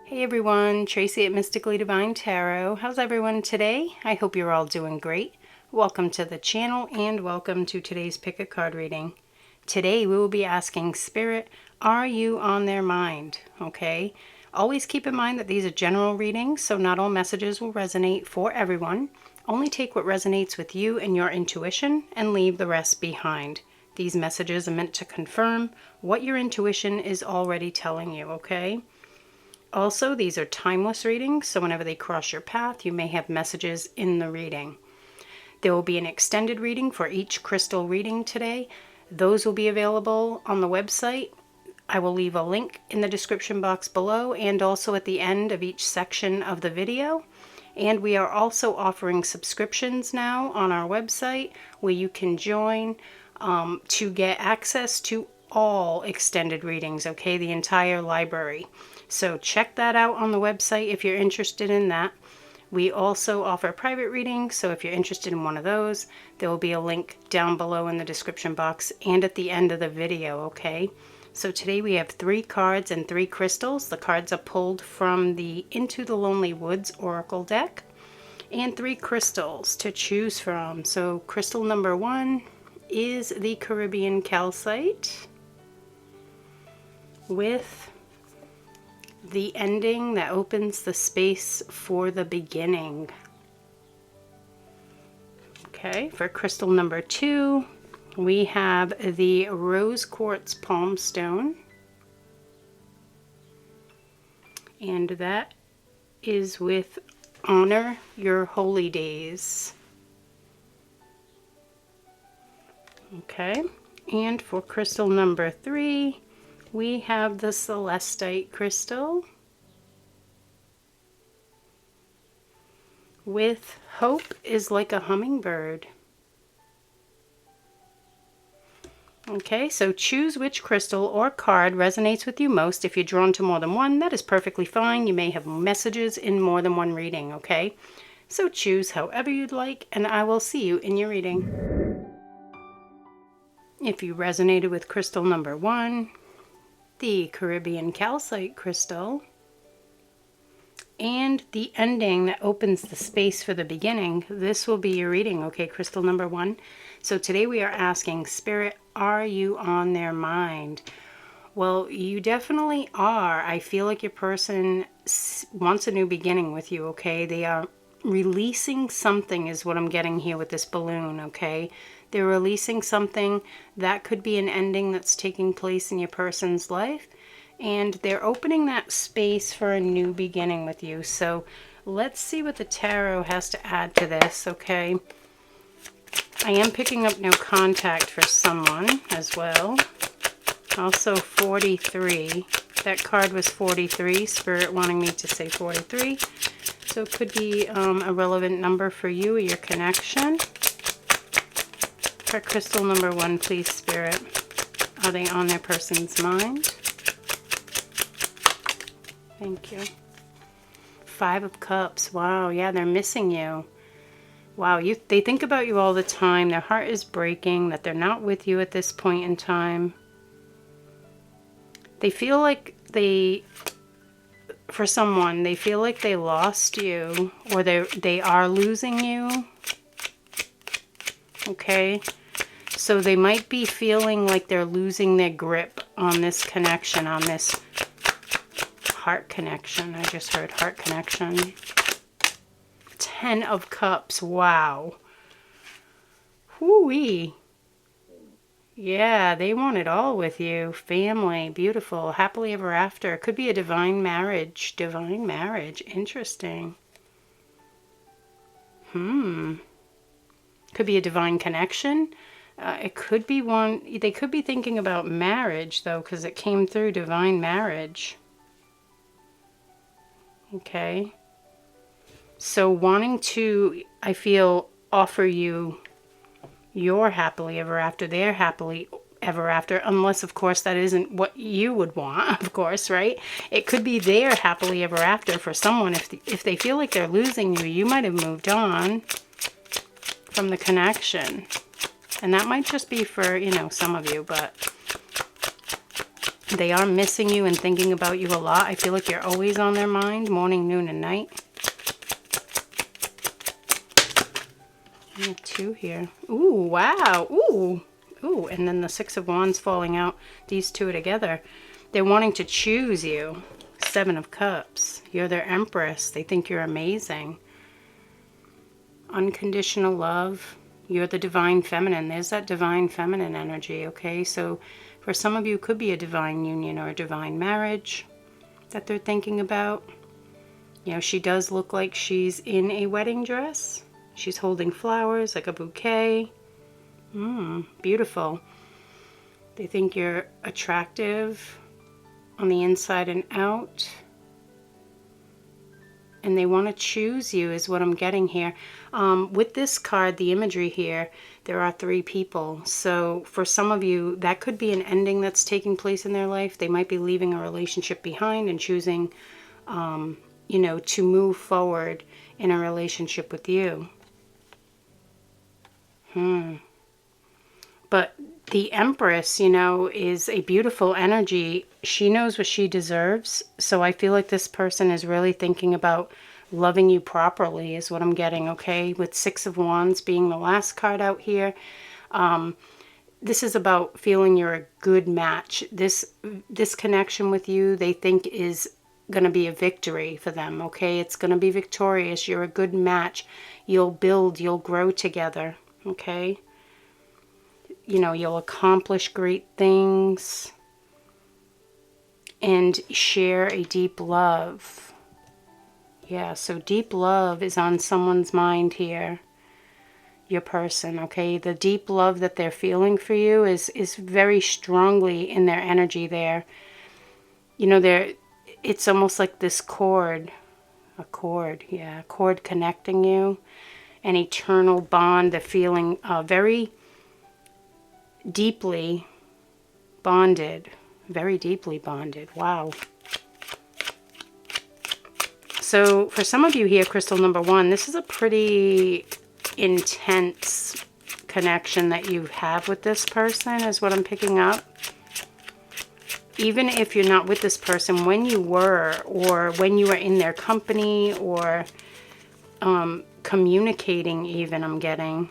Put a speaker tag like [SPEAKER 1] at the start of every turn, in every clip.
[SPEAKER 1] Hey everyone, Tracy at Mystically Divine Tarot. How's everyone today? I hope you're all doing great. Welcome to the channel and welcome to today's Pick a Card reading. Today we will be asking Spirit, are you on their mind? Okay, always keep in mind that these are general readings, so not all messages will resonate for everyone. Only take what resonates with you and your intuition and leave the rest behind. These messages are meant to confirm what your intuition is already telling you, okay? Also, these are timeless readings, so whenever they cross your path, you may have messages in the reading. There will be an extended reading for each crystal reading today. Those will be available on the website. I will leave a link in the description box below and also at the end of each section of the video. And we are also offering subscriptions now on our website where you can join to get access to all extended readings, okay? The entire library. So check that out on the website if you're interested in that. We also offer private readings, so if you're interested in one of those, there will be a link down below in the description box and at the end of the video, okay? So today we have 3 cards and 3 crystals. The cards are pulled from the Into the Lonely Woods Oracle deck, and 3 crystals to choose from. So crystal number 1 is the Caribbean calcite with the ending that opens the space for the beginning. Okay, for crystal number 2, we have the rose quartz palm stone, and that is with honor your holy days. Okay, and for crystal number 3, we have the celestite crystal with hope is like a hummingbird. Okay, so choose which crystal or card resonates with you most. If you're drawn to more than one, that is perfectly fine. You may have messages in more than one reading, okay? So choose however you'd like, and I will see you in your reading. If you resonated with crystal number 1, the Caribbean calcite crystal, and the ending that opens the space for the beginning, this will be your reading, okay, crystal number 1. So today we are asking, Spirit, are you on their mind? Well, you definitely are. I feel like your person wants a new beginning with you, okay? They are releasing something is what I'm getting here with this balloon, okay? They're releasing something that could be an ending that's taking place in your person's life, and they're opening that space for a new beginning with you. So let's see what the tarot has to add to this, okay? I am picking up no contact for someone as well. Also 43. That card was 43. Spirit wanting me to say 43. So it could be a relevant number for you or your connection. For crystal number 1, please, Spirit. Are they on their person's mind? Thank you. 5 of Cups. Wow, yeah, they're missing you. Wow, they think about you all the time. Their heart is breaking that they're not with you at this point in time. They feel like for someone, they feel like they lost you, or they are losing you. Okay, so they might be feeling like they're losing their grip on this connection, on this heart connection. I just heard heart connection. 10 of Cups. Wow. Whoo-wee. Yeah, they want it all with you. Family, beautiful, happily ever after. It could be a divine marriage. Divine marriage. Interesting. Could be a divine connection. It could be one. They could be thinking about marriage, though, because it came through divine marriage. Okay. So wanting to, I feel, offer you your happily ever after, their happily ever after, unless, of course, that isn't what you would want, of course, right? It could be their happily ever after for someone. If they feel like they're losing you, you might have moved on from the connection. And that might just be for, you know, some of you, but They are missing you and thinking about you a lot. I feel like you're always on their mind, morning, noon, and night. I have 2 here. Ooh, wow. Ooh. Ooh, and then the 6 of Wands falling out. These 2 together. They're wanting to choose you. 7 of Cups. You're their Empress. They think you're amazing. Unconditional love. You're the Divine Feminine. There's that Divine Feminine energy, okay? So for some of you, it could be a divine union or a divine marriage that they're thinking about. You know, she does look like she's in a wedding dress. She's holding flowers, like a bouquet. Beautiful. They think you're attractive on the inside and out. And they want to choose you is what I'm getting here. With this card, the imagery here, there are 3 people. So for some of you, that could be an ending that's taking place in their life. They might be leaving a relationship behind and choosing, you know, to move forward in a relationship with you. But the Empress, you know, is a beautiful energy. She knows what she deserves. So I feel like this person is really thinking about loving you properly is what I'm getting, okay? With 6 of Wands being the last card out here. This is about feeling you're a good match. This connection with you, they think is going to be a victory for them, okay? It's going to be victorious. You're a good match. You'll build, you'll grow together, okay? You know, you'll accomplish great things and share a deep love. Yeah, so deep love is on someone's mind here. Your person, okay? The deep love that they're feeling for you is very strongly in their energy there. You know, it's almost like this cord. A cord, yeah. A cord connecting you. An eternal bond. They're feeling very deeply bonded. Very deeply bonded. Wow. So for some of you here, crystal number 1, this is a pretty intense connection that you have with this person is what I'm picking up. Even if you're not with this person, when you were, or when you were in their company, or communicating even, I'm getting.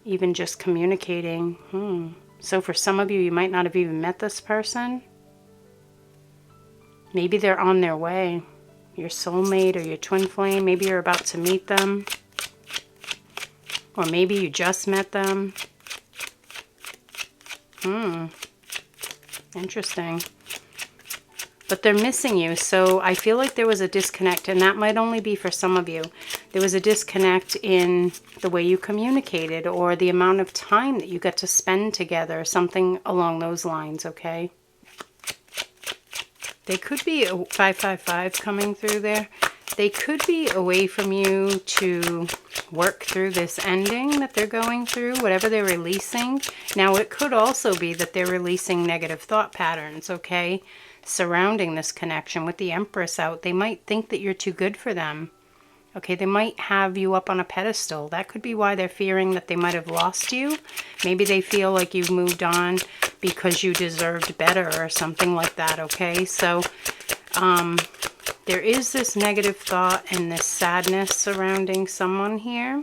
[SPEAKER 1] Even just communicating. So for some of you, you might not have even met this person. Maybe they're on their way. Your soulmate or your twin flame. Maybe you're about to meet them. Or maybe you just met them. Interesting. But they're missing you. So I feel like there was a disconnect. And that might only be for some of you. There was a disconnect in the way you communicated. Or the amount of time that you got to spend together. Something along those lines, okay? They could be a 555 coming through there. They could be a way from you to work through this ending that they're going through, whatever they're releasing. Now, it could also be that they're releasing negative thought patterns, okay, surrounding this connection. With the Empress out, they might think that you're too good for them. Okay, they might have you up on a pedestal. That could be why they're fearing that they might have lost you. Maybe they feel like you've moved on because you deserved better or something like that, okay? So, there is this negative thought and this sadness surrounding someone here.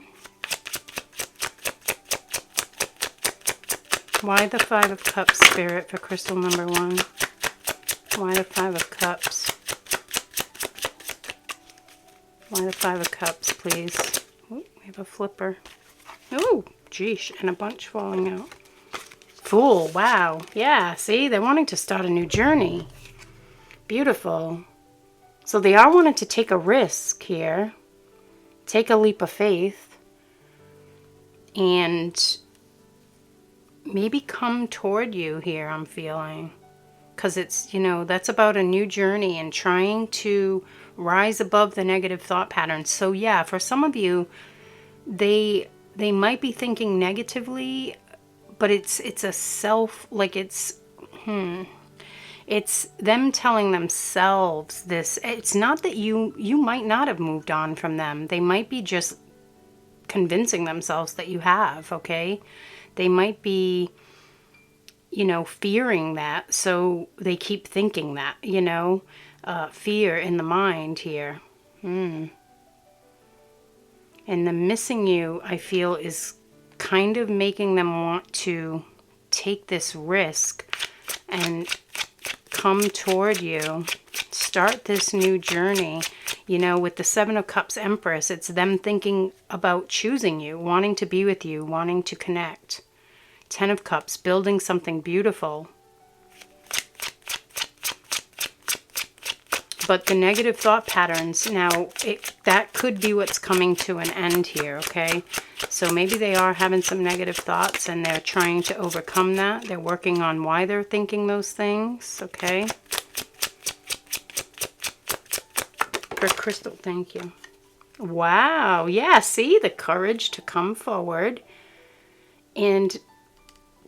[SPEAKER 1] Why the 5 of Cups, Spirit, for crystal number 1? Why the 5 of Cups? Why the 5 of Cups, please? Ooh, we have a flipper. Oh, geesh, and a bunch falling out. Fool, wow. Yeah, see, they're wanting to start a new journey. Beautiful. So they are wanting to take a risk here. Take a leap of faith. And maybe come toward you here, I'm feeling. Because it's, you know, that's about a new journey and trying to rise above the negative thought patterns. So yeah, for some of you, they might be thinking negatively, but it's a self, like it's them telling themselves this. It's not that you might not have moved on from them. They might be just convincing themselves that you have, okay? They might be you know, fearing that. So they keep thinking that, you know, fear in the mind here. And the missing you, I feel, is kind of making them want to take this risk and come toward you, start this new journey. You know, with the Seven of Cups Empress, it's them thinking about choosing you, wanting to be with you, wanting to connect. Ten of Cups, building something beautiful. But the negative thought patterns, now, that could be what's coming to an end here, okay? So maybe they are having some negative thoughts and they're trying to overcome that. They're working on why they're thinking those things, okay? For Crystal, thank you. Wow, yeah, see, the courage to come forward and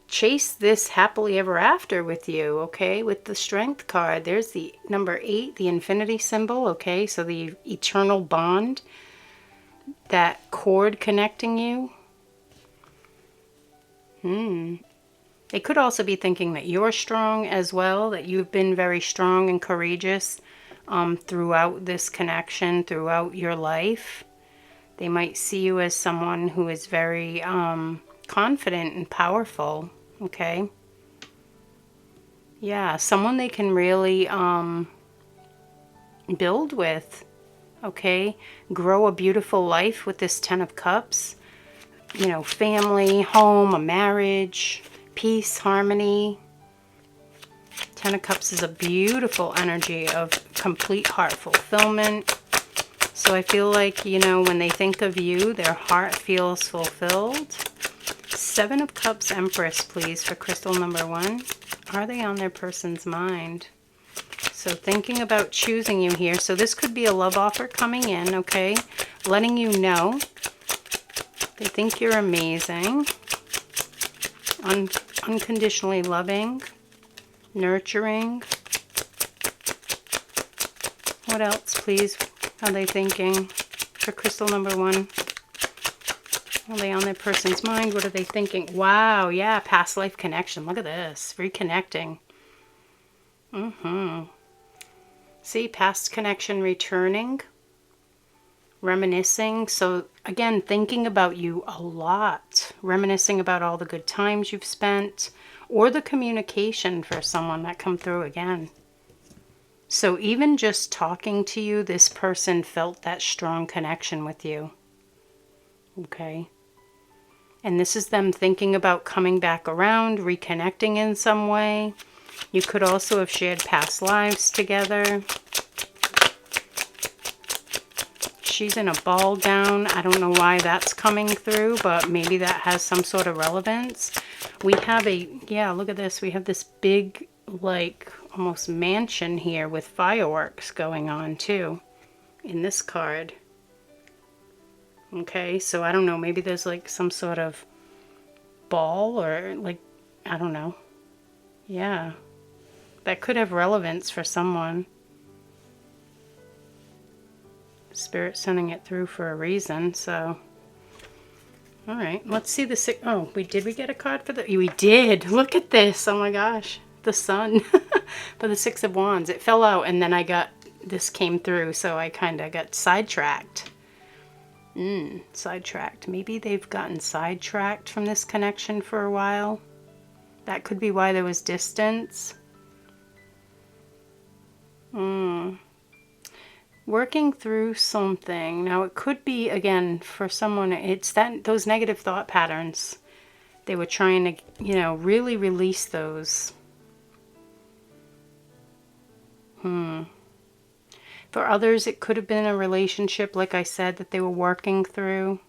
[SPEAKER 1] chase this happily ever after with you, okay? With the Strength card, there's the number 8, the infinity symbol, okay? So the eternal bond, that cord connecting you. They could also be thinking that you're strong as well, that you've been very strong and courageous throughout this connection, throughout your life. They might see you as someone who is very confident and powerful, okay? Yeah, someone they can really build with, okay? Grow a beautiful life with this Ten of Cups. You know, family, home, a marriage, peace, harmony. Ten of Cups is a beautiful energy of complete heart fulfillment. So I feel like, you know, when they think of you, their heart feels fulfilled. Seven of Cups Empress, please, for crystal number 1. Are they on their person's mind? So thinking about choosing you here. So this could be a love offer coming in, okay? Letting you know they think you're amazing. Unconditionally loving. Nurturing. What else, please, are they thinking for crystal number 1? Are they on their person's mind? What are they thinking? Wow, yeah, past life connection. Look at this. Reconnecting. See, past connection returning. Reminiscing. So, again, thinking about you a lot. Reminiscing about all the good times you've spent. Or the communication for someone that come through again. So even just talking to you, this person felt that strong connection with you. Okay. And this is them thinking about coming back around, reconnecting in some way. You could also have shared past lives together. She's in a ball gown. I don't know why that's coming through, but maybe that has some sort of relevance. We have yeah, look at this. We have this big, like, almost mansion here with fireworks going on too in this card. Okay, so I don't know, maybe there's like some sort of ball or like, I don't know. Yeah, that could have relevance for someone. Spirit sending it through for a reason, so. All right, let's see the six. Oh, did we get a card for the? We did. Look at this. Oh my gosh, the sun for the Six of Wands. It fell out, and then this came through, so I kind of got sidetracked. Sidetracked. Maybe they've gotten sidetracked from this connection for a while. That could be why there was distance. Working through something. Now it could be, again, for someone, it's those negative thought patterns. They were trying to, you know, really release those. For others, it could have been a relationship, like I said, that they were working through.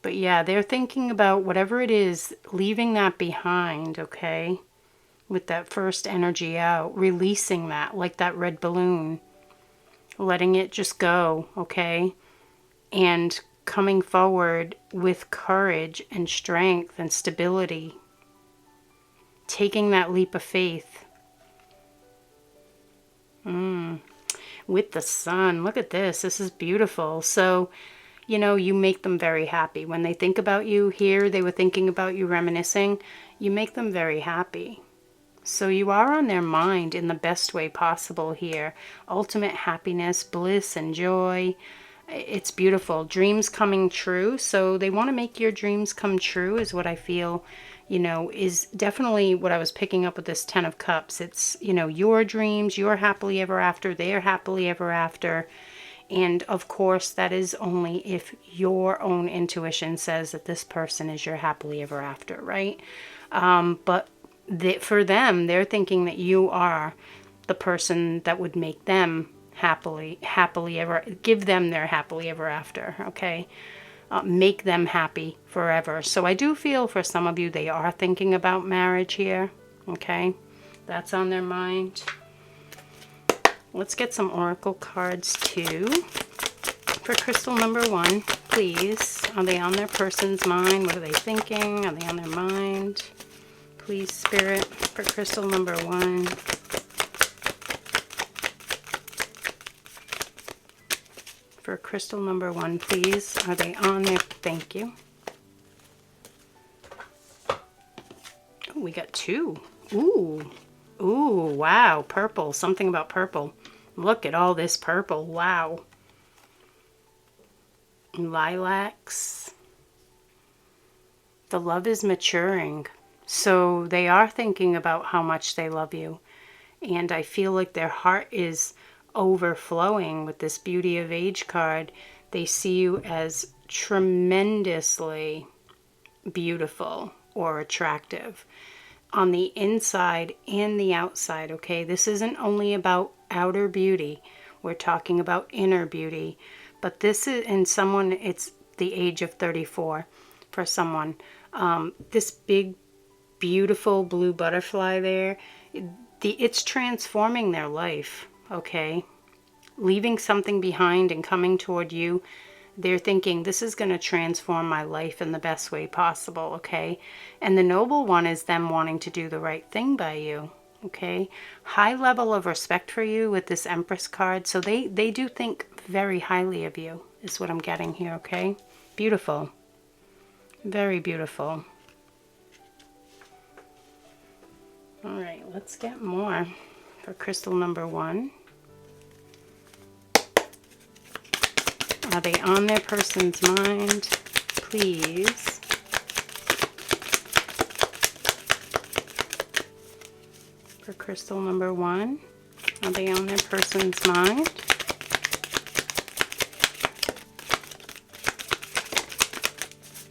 [SPEAKER 1] But yeah, they're thinking about whatever it is, leaving that behind, okay? With that first energy out, releasing that like that red balloon, letting it just go, okay? And coming forward with courage and strength and stability, taking that leap of faith. With the sun, look at this. This is beautiful. So you know, you make them very happy. When they think about you here, they were thinking about you, reminiscing. You make them very happy. So you are on their mind in the best way possible here. Ultimate happiness, bliss, and joy. It's beautiful. Dreams coming true. So they want to make your dreams come true is what I feel, you know, is definitely what I was picking up with this 10 of Cups. It's, you know, your dreams, your happily ever after, their happily ever after. And of course, that is only if your own intuition says that this person is your happily ever after, right? But for them, they're thinking that you are the person that would make them happily ever, give them their happily ever after, okay? Make them happy forever. So I do feel for some of you, they are thinking about marriage here, okay? That's on their mind. Let's get some oracle cards too. For crystal number 1, please. Are they on their person's mind? What are they thinking? Are they on their mind? Please, Spirit, for crystal number 1. For crystal number 1, please. Are they on their... Thank you. Oh, we got 2. Ooh. Ooh, wow. Purple. Something about purple. Look at all this purple. Wow. Lilacs. The love is maturing. So they are thinking about how much they love you. And I feel like their heart is overflowing with this Beauty of Age card. They see you as tremendously beautiful or attractive on the inside and the outside, okay? This isn't only about outer beauty. We're talking about inner beauty. But this is, in someone, it's the age of 34 for someone. This big, beautiful blue butterfly there, it's transforming their life, okay? Leaving something behind and coming toward you. They're thinking, this is going to transform my life in the best way possible, okay? And the noble one is them wanting to do the right thing by you, okay? High level of respect for you with this Empress card. So they do think very highly of you, is what I'm getting here, okay? Beautiful. Very beautiful. All right, let's get more for crystal number 1. Are they on their person's mind? Please. For crystal number 1, are they on their person's mind?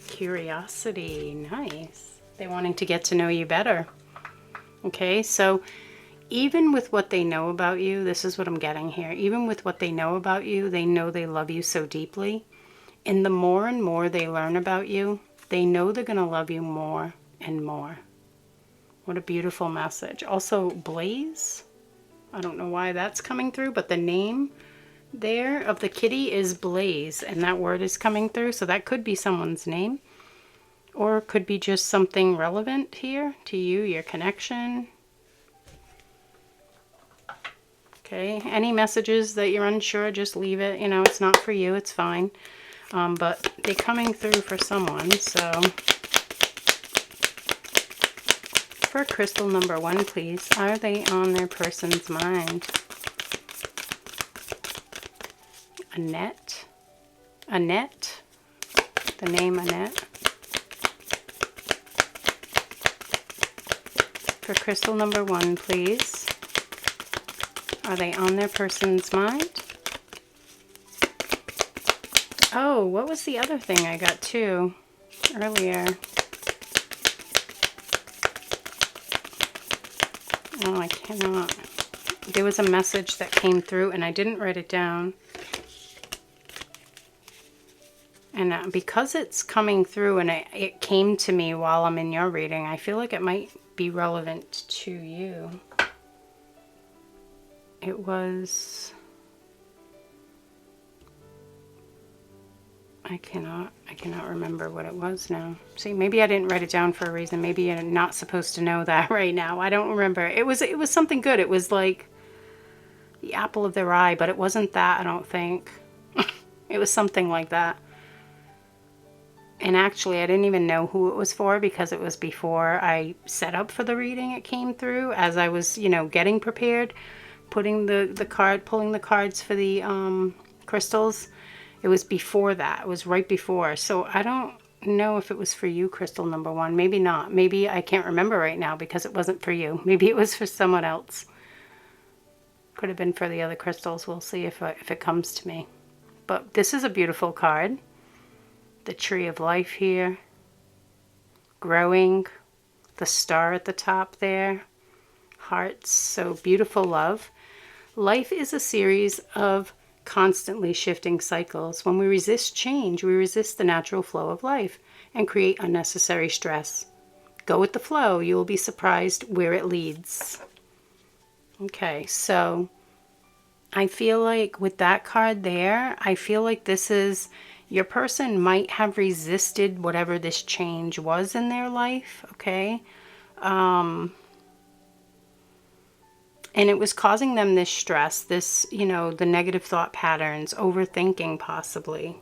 [SPEAKER 1] Curiosity, nice. They're wanting to get to know you better. Okay, so even with what they know about you, this is what I'm getting here. Even with what they know about you, they know they love you so deeply. And the more and more they learn about you, they know they're going to love you more and more. What a beautiful message. Also, Blaze. I don't know why that's coming through, but the name there of the kitty is Blaze, and that word is coming through. So that could be someone's name, or it could be just something relevant here to you, your connection. Okay, any messages that you're unsure, just leave it. You know, it's not for you, it's fine. But they're coming through for someone, so. For crystal number 1, please. Are they on their person's mind? Annette. Annette. The name Annette. For crystal number 1, please. Are they on their person's mind? Oh, what was the other thing I got too earlier? Oh, I cannot. There was a message that came through and I didn't write it down. And because it's coming through and it came to me while I'm in your reading, I feel like it might be relevant to you. It was... I cannot remember what it was now. See, maybe I didn't write it down for a reason. Maybe you're not supposed to know that right now. I don't remember. It was something good. It was like the apple of their eye, but it wasn't that, I don't think. It was something like that. And actually, I didn't even know who it was for because it was before I set up for the reading. It came through as I was, you know, getting prepared, pulling the cards for the crystals. It was before that. It was right before. So I don't know if it was for you, crystal number one. Maybe not. Maybe I can't remember right now because it wasn't for you. Maybe it was for someone else. Could have been for the other crystals. We'll see if it comes to me. But this is a beautiful card. The tree of life here. Growing. The star at the top there. Hearts. So beautiful love. Life is a series of constantly shifting cycles. When we resist change, we resist the natural flow of life and create unnecessary stress. Go with the flow. You will be surprised where it leads. Okay, so I feel like with that card there, I feel like this is, your person might have resisted whatever this change was in their life, okay? And it was causing them this stress, this, you know, the negative thought patterns, overthinking possibly.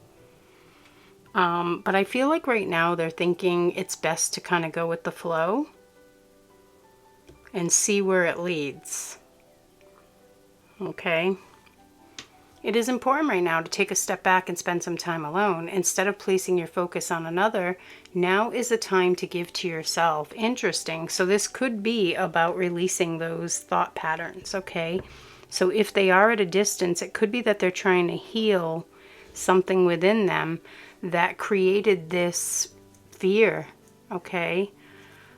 [SPEAKER 1] But I feel like right now they're thinking it's best to kind of go with the flow and see where it leads. Okay? It is important right now to take a step back and spend some time alone. Instead of placing your focus on another, now is the time to give to yourself. Interesting. So this could be about releasing those thought patterns, okay? So if they are at a distance, it could be that they're trying to heal something within them that created this fear, okay?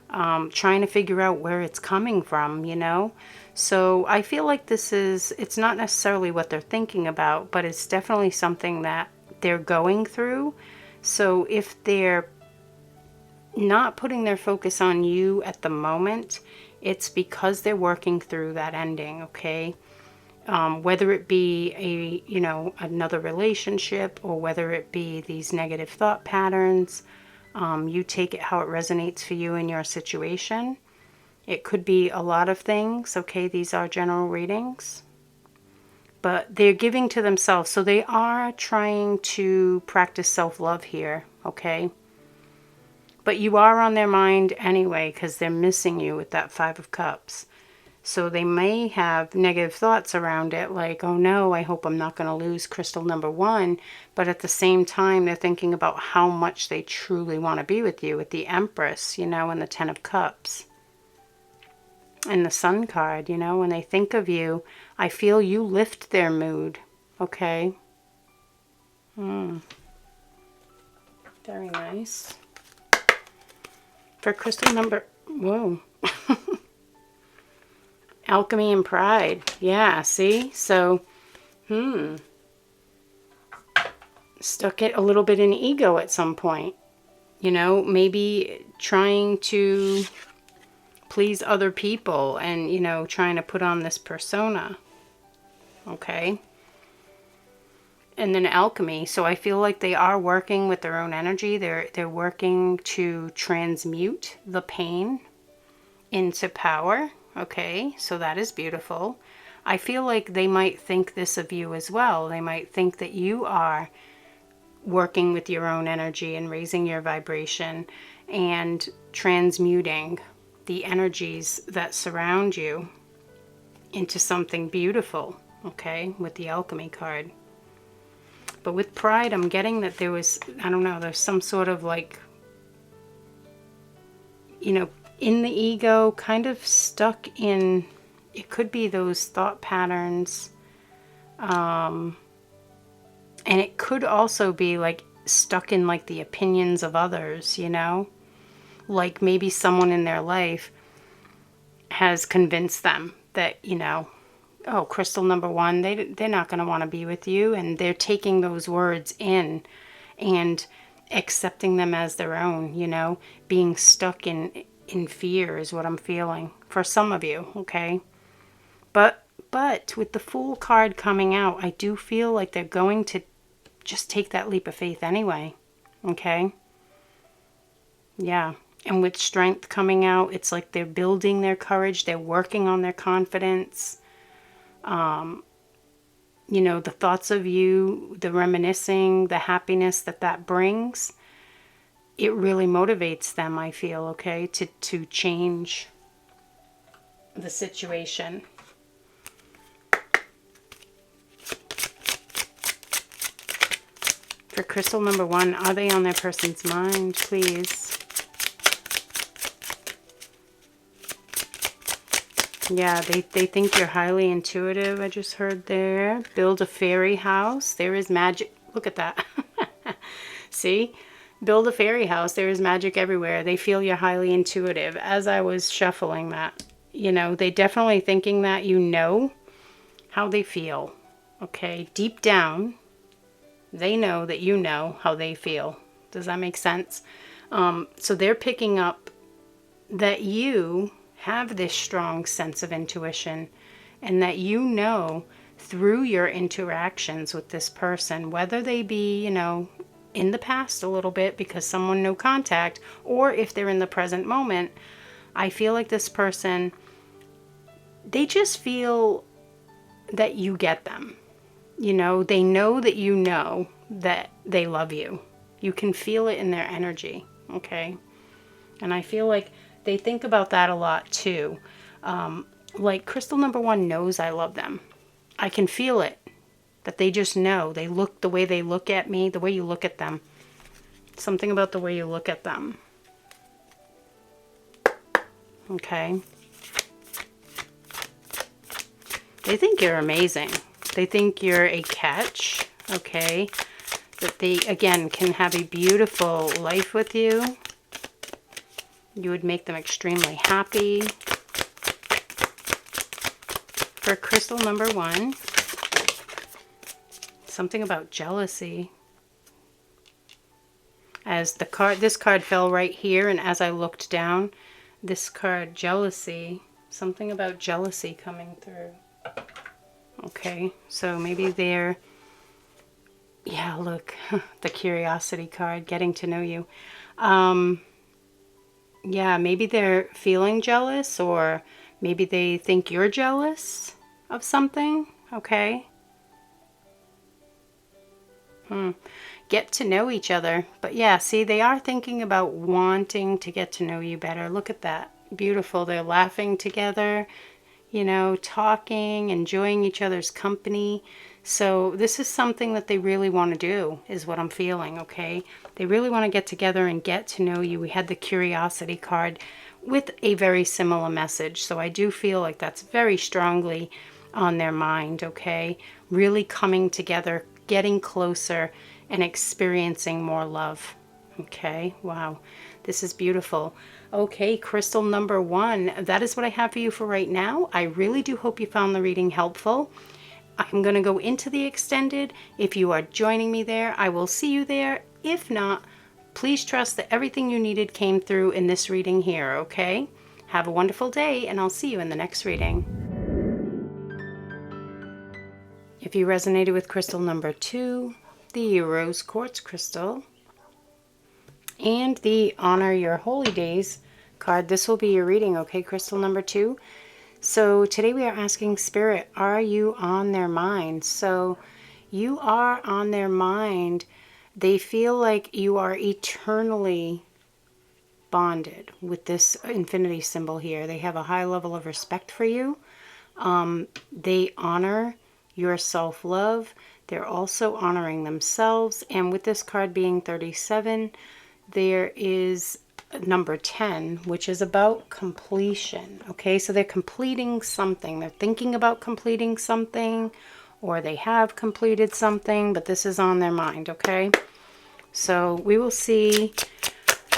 [SPEAKER 1] Trying to figure out where it's coming from, you know? So I feel like this is, it's not necessarily what they're thinking about, but it's definitely something that they're going through. So if they're not putting their focus on you at the moment, it's because they're working through that ending, okay? Whether it be a, you know, another relationship, or whether it be these negative thought patterns, you take it how it resonates for you in your situation. It could be a lot of things, okay? These are general readings. But they're giving to themselves, so they are trying to practice self-love here, okay? But you are on their mind anyway because they're missing you with that Five of Cups. So they may have negative thoughts around it, like, oh no, I hope I'm not going to lose crystal number one. But at the same time, they're thinking about how much they truly want to be with you, with the Empress, you know, and the Ten of Cups. And the Sun card, you know, when they think of you, I feel you lift their mood, okay? Very nice. For crystal number, whoa. Alchemy and pride. Yeah, see? So, stuck it a little bit in ego at some point. You know, maybe trying to please other people and, you know, trying to put on this persona. Okay? And then alchemy. So I feel like they are working with their own energy. They're working to transmute the pain into power. Okay, so that is beautiful. I feel like they might think this of you as well. They might think that you are working with your own energy and raising your vibration and transmuting the energies that surround you into something beautiful, okay, with the alchemy card. But with pride, I'm getting that there was, I don't know, there's some sort of like, you know, in the ego, kind of stuck in, it could be those thought patterns. And it could also be like stuck in like the opinions of others, you know? Like maybe someone in their life has convinced them that, you know, oh, crystal number one, they're not going to want to be with you. And they're taking those words in and accepting them as their own, you know, being stuck in fear is what I'm feeling for some of you, okay? But with the Fool card coming out, I do feel like they're going to just take that leap of faith anyway, okay? Yeah. And with Strength coming out, it's like they're building their courage. They're working on their confidence. You know, the thoughts of you, the reminiscing, the happiness that brings. it really motivates them, I feel, okay, to change the situation. For crystal number 1, are they on their person's mind, please? Yeah, they think you're highly intuitive, I just heard there. Build a fairy house. There is magic. Look at that. See? Build a fairy house. There is magic everywhere. They feel you're highly intuitive. As I was shuffling that, you know, they definitely thinking that you know how they feel. Okay? Deep down, they know that you know how they feel. Does that make sense? So they're picking up that you have this strong sense of intuition, and that you know through your interactions with this person, whether they be, you know, in the past a little bit because someone no contact, or if they're in the present moment, I feel like this person, they just feel that you get them. You know, they know that you know that they love you. You can feel it in their energy, okay? And I feel like they think about that a lot too. Like crystal number 1 knows I love them. I can feel it. That they just know. They look the way they look at me, the way you look at them. Something about the way you look at them. Okay. They think you're amazing. They think you're a catch. Okay. That they, again, can have a beautiful life with you. You would make them extremely happy. For crystal number 1, something about jealousy. As the card, this card fell right here, and as I looked down, this card, jealousy, something about jealousy coming through. Okay, so maybe they're, yeah, look, the curiosity card, getting to know you. Yeah, maybe they're feeling jealous, or maybe they think you're jealous of something, okay? Get to know each other. But yeah, see, they are thinking about wanting to get to know you better. Look at that. Beautiful. They're laughing together, you know, talking, enjoying each other's company. So this is something that they really want to do, is what I'm feeling, okay? They really want to get together and get to know you. We had the curiosity card with a very similar message. So I do feel like that's very strongly on their mind, okay? Really coming together, getting closer, and experiencing more love. Okay, wow, this is beautiful. Okay, crystal number 1, that is what I have for you for right now. I really do hope you found the reading helpful. I'm going to go into the extended. If you are joining me there, I will see you there. If not, please trust that everything you needed came through in this reading here, okay? Have a wonderful day, and I'll see you in the next reading. If you resonated with crystal number 2, the rose quartz crystal, and the honor your holy days card, this will be your reading, okay, crystal number 2. So today we are asking Spirit, are you on their mind? So you are on their mind. They feel like you are eternally bonded with this infinity symbol here. They have a high level of respect for you. They honor your self-love. They're also honoring themselves. And with this card being 37, there is number 10, which is about completion. Okay, so they're completing something. They're thinking about completing something, or they have completed something, but this is on their mind, okay? So we will see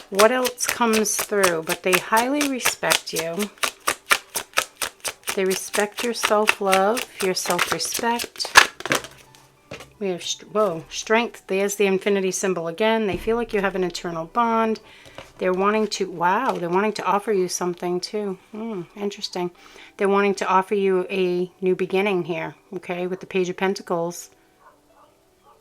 [SPEAKER 1] what else comes through, but they highly respect you. They respect your self-love, your self-respect. We have, whoa, strength. There's the infinity symbol again. They feel like you have an eternal bond. They're wanting to, wow, they're wanting to offer you something too. Interesting. They're wanting to offer you a new beginning here, okay, with the Page of Pentacles.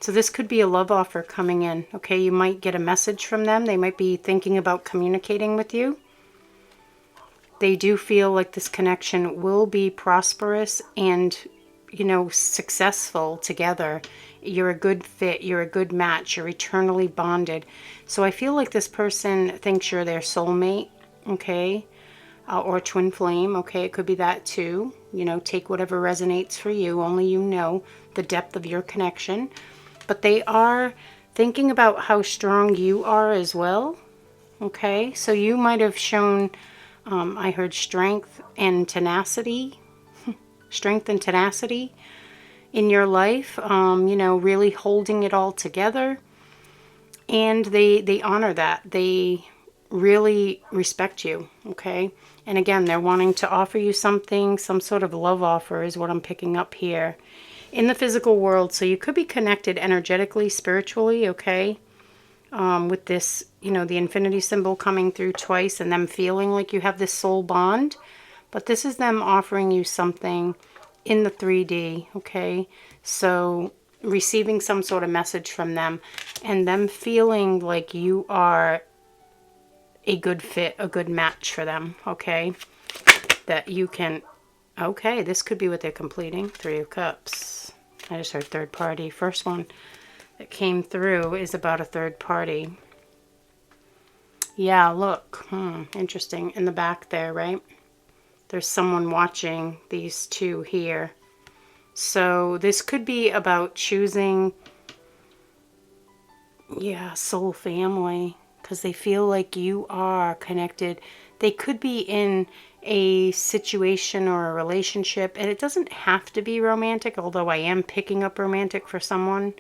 [SPEAKER 1] So this could be a love offer coming in, okay? You might get a message from them. They might be thinking about communicating with you. They do feel like this connection will be prosperous and you know, successful together. You're a good fit. You're a good match. You're eternally bonded. So I feel like this person thinks you're their soulmate, okay? Or twin flame, okay? It could be that too. You know, take whatever resonates for you. Only you know the depth of your connection. But they are thinking about how strong you are as well, okay? So you might have shown, I heard strength and tenacity. Strength and tenacity in your life, you know, really holding it all together. And they honor that. They really respect you, okay? And again, they're wanting to offer you something, some sort of love offer is what I'm picking up here in the physical world. So you could be connected energetically, spiritually, okay? With this, you know, the infinity symbol coming through twice and them feeling like you have this soul bond. But this is them offering you something in the 3D, okay? So receiving some sort of message from them and them feeling like you are a good fit, a good match for them, okay? That you can, okay, this could be what they're completing. 3 of Cups. I just heard third party. First one that came through is about a third party. Yeah, look, interesting. In the back there, right? There's someone watching these two here. So this could be about choosing, yeah, soul family, because they feel like you are connected. They could be in a situation or a relationship, and it doesn't have to be romantic, although I am picking up romantic for someone.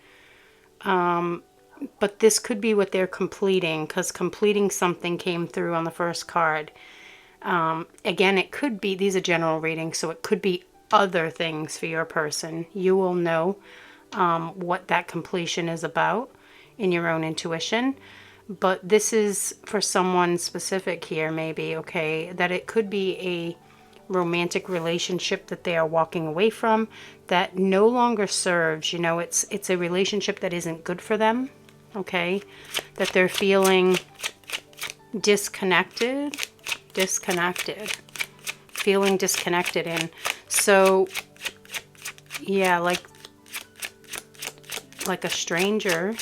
[SPEAKER 1] But this could be what they're completing, because completing something came through on the first card. Again, it could be, these are general readings, so it could be other things for your person. You will know what that completion is about in your own intuition. But this is for someone specific here, maybe, okay, that it could be a romantic relationship that they are walking away from that no longer serves. You know, it's a relationship that isn't good for them, okay, that they're feeling feeling disconnected in. So yeah, like a stranger,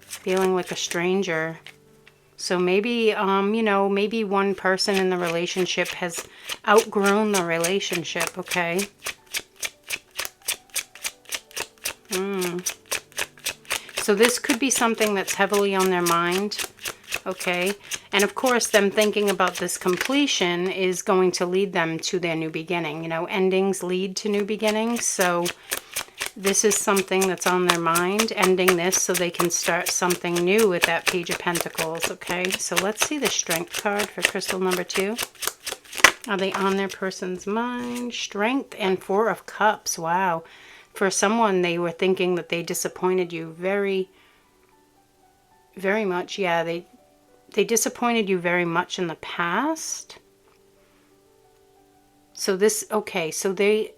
[SPEAKER 1] feeling like a stranger. So maybe you know, maybe one person in the relationship has outgrown the relationship, okay? So this could be something that's heavily on their mind, okay? And of course, them thinking about this completion is going to lead them to their new beginning. You know, endings lead to new beginnings. So this is something that's on their mind, ending this so they can start something new with that Page of Pentacles, okay? So let's see the Strength card for crystal number 2. Are they on their person's mind? Strength and 4 of Cups. Wow. For someone, they were thinking that they disappointed you very, very much. Yeah, they disappointed you very much in the past. So this, okay, so they,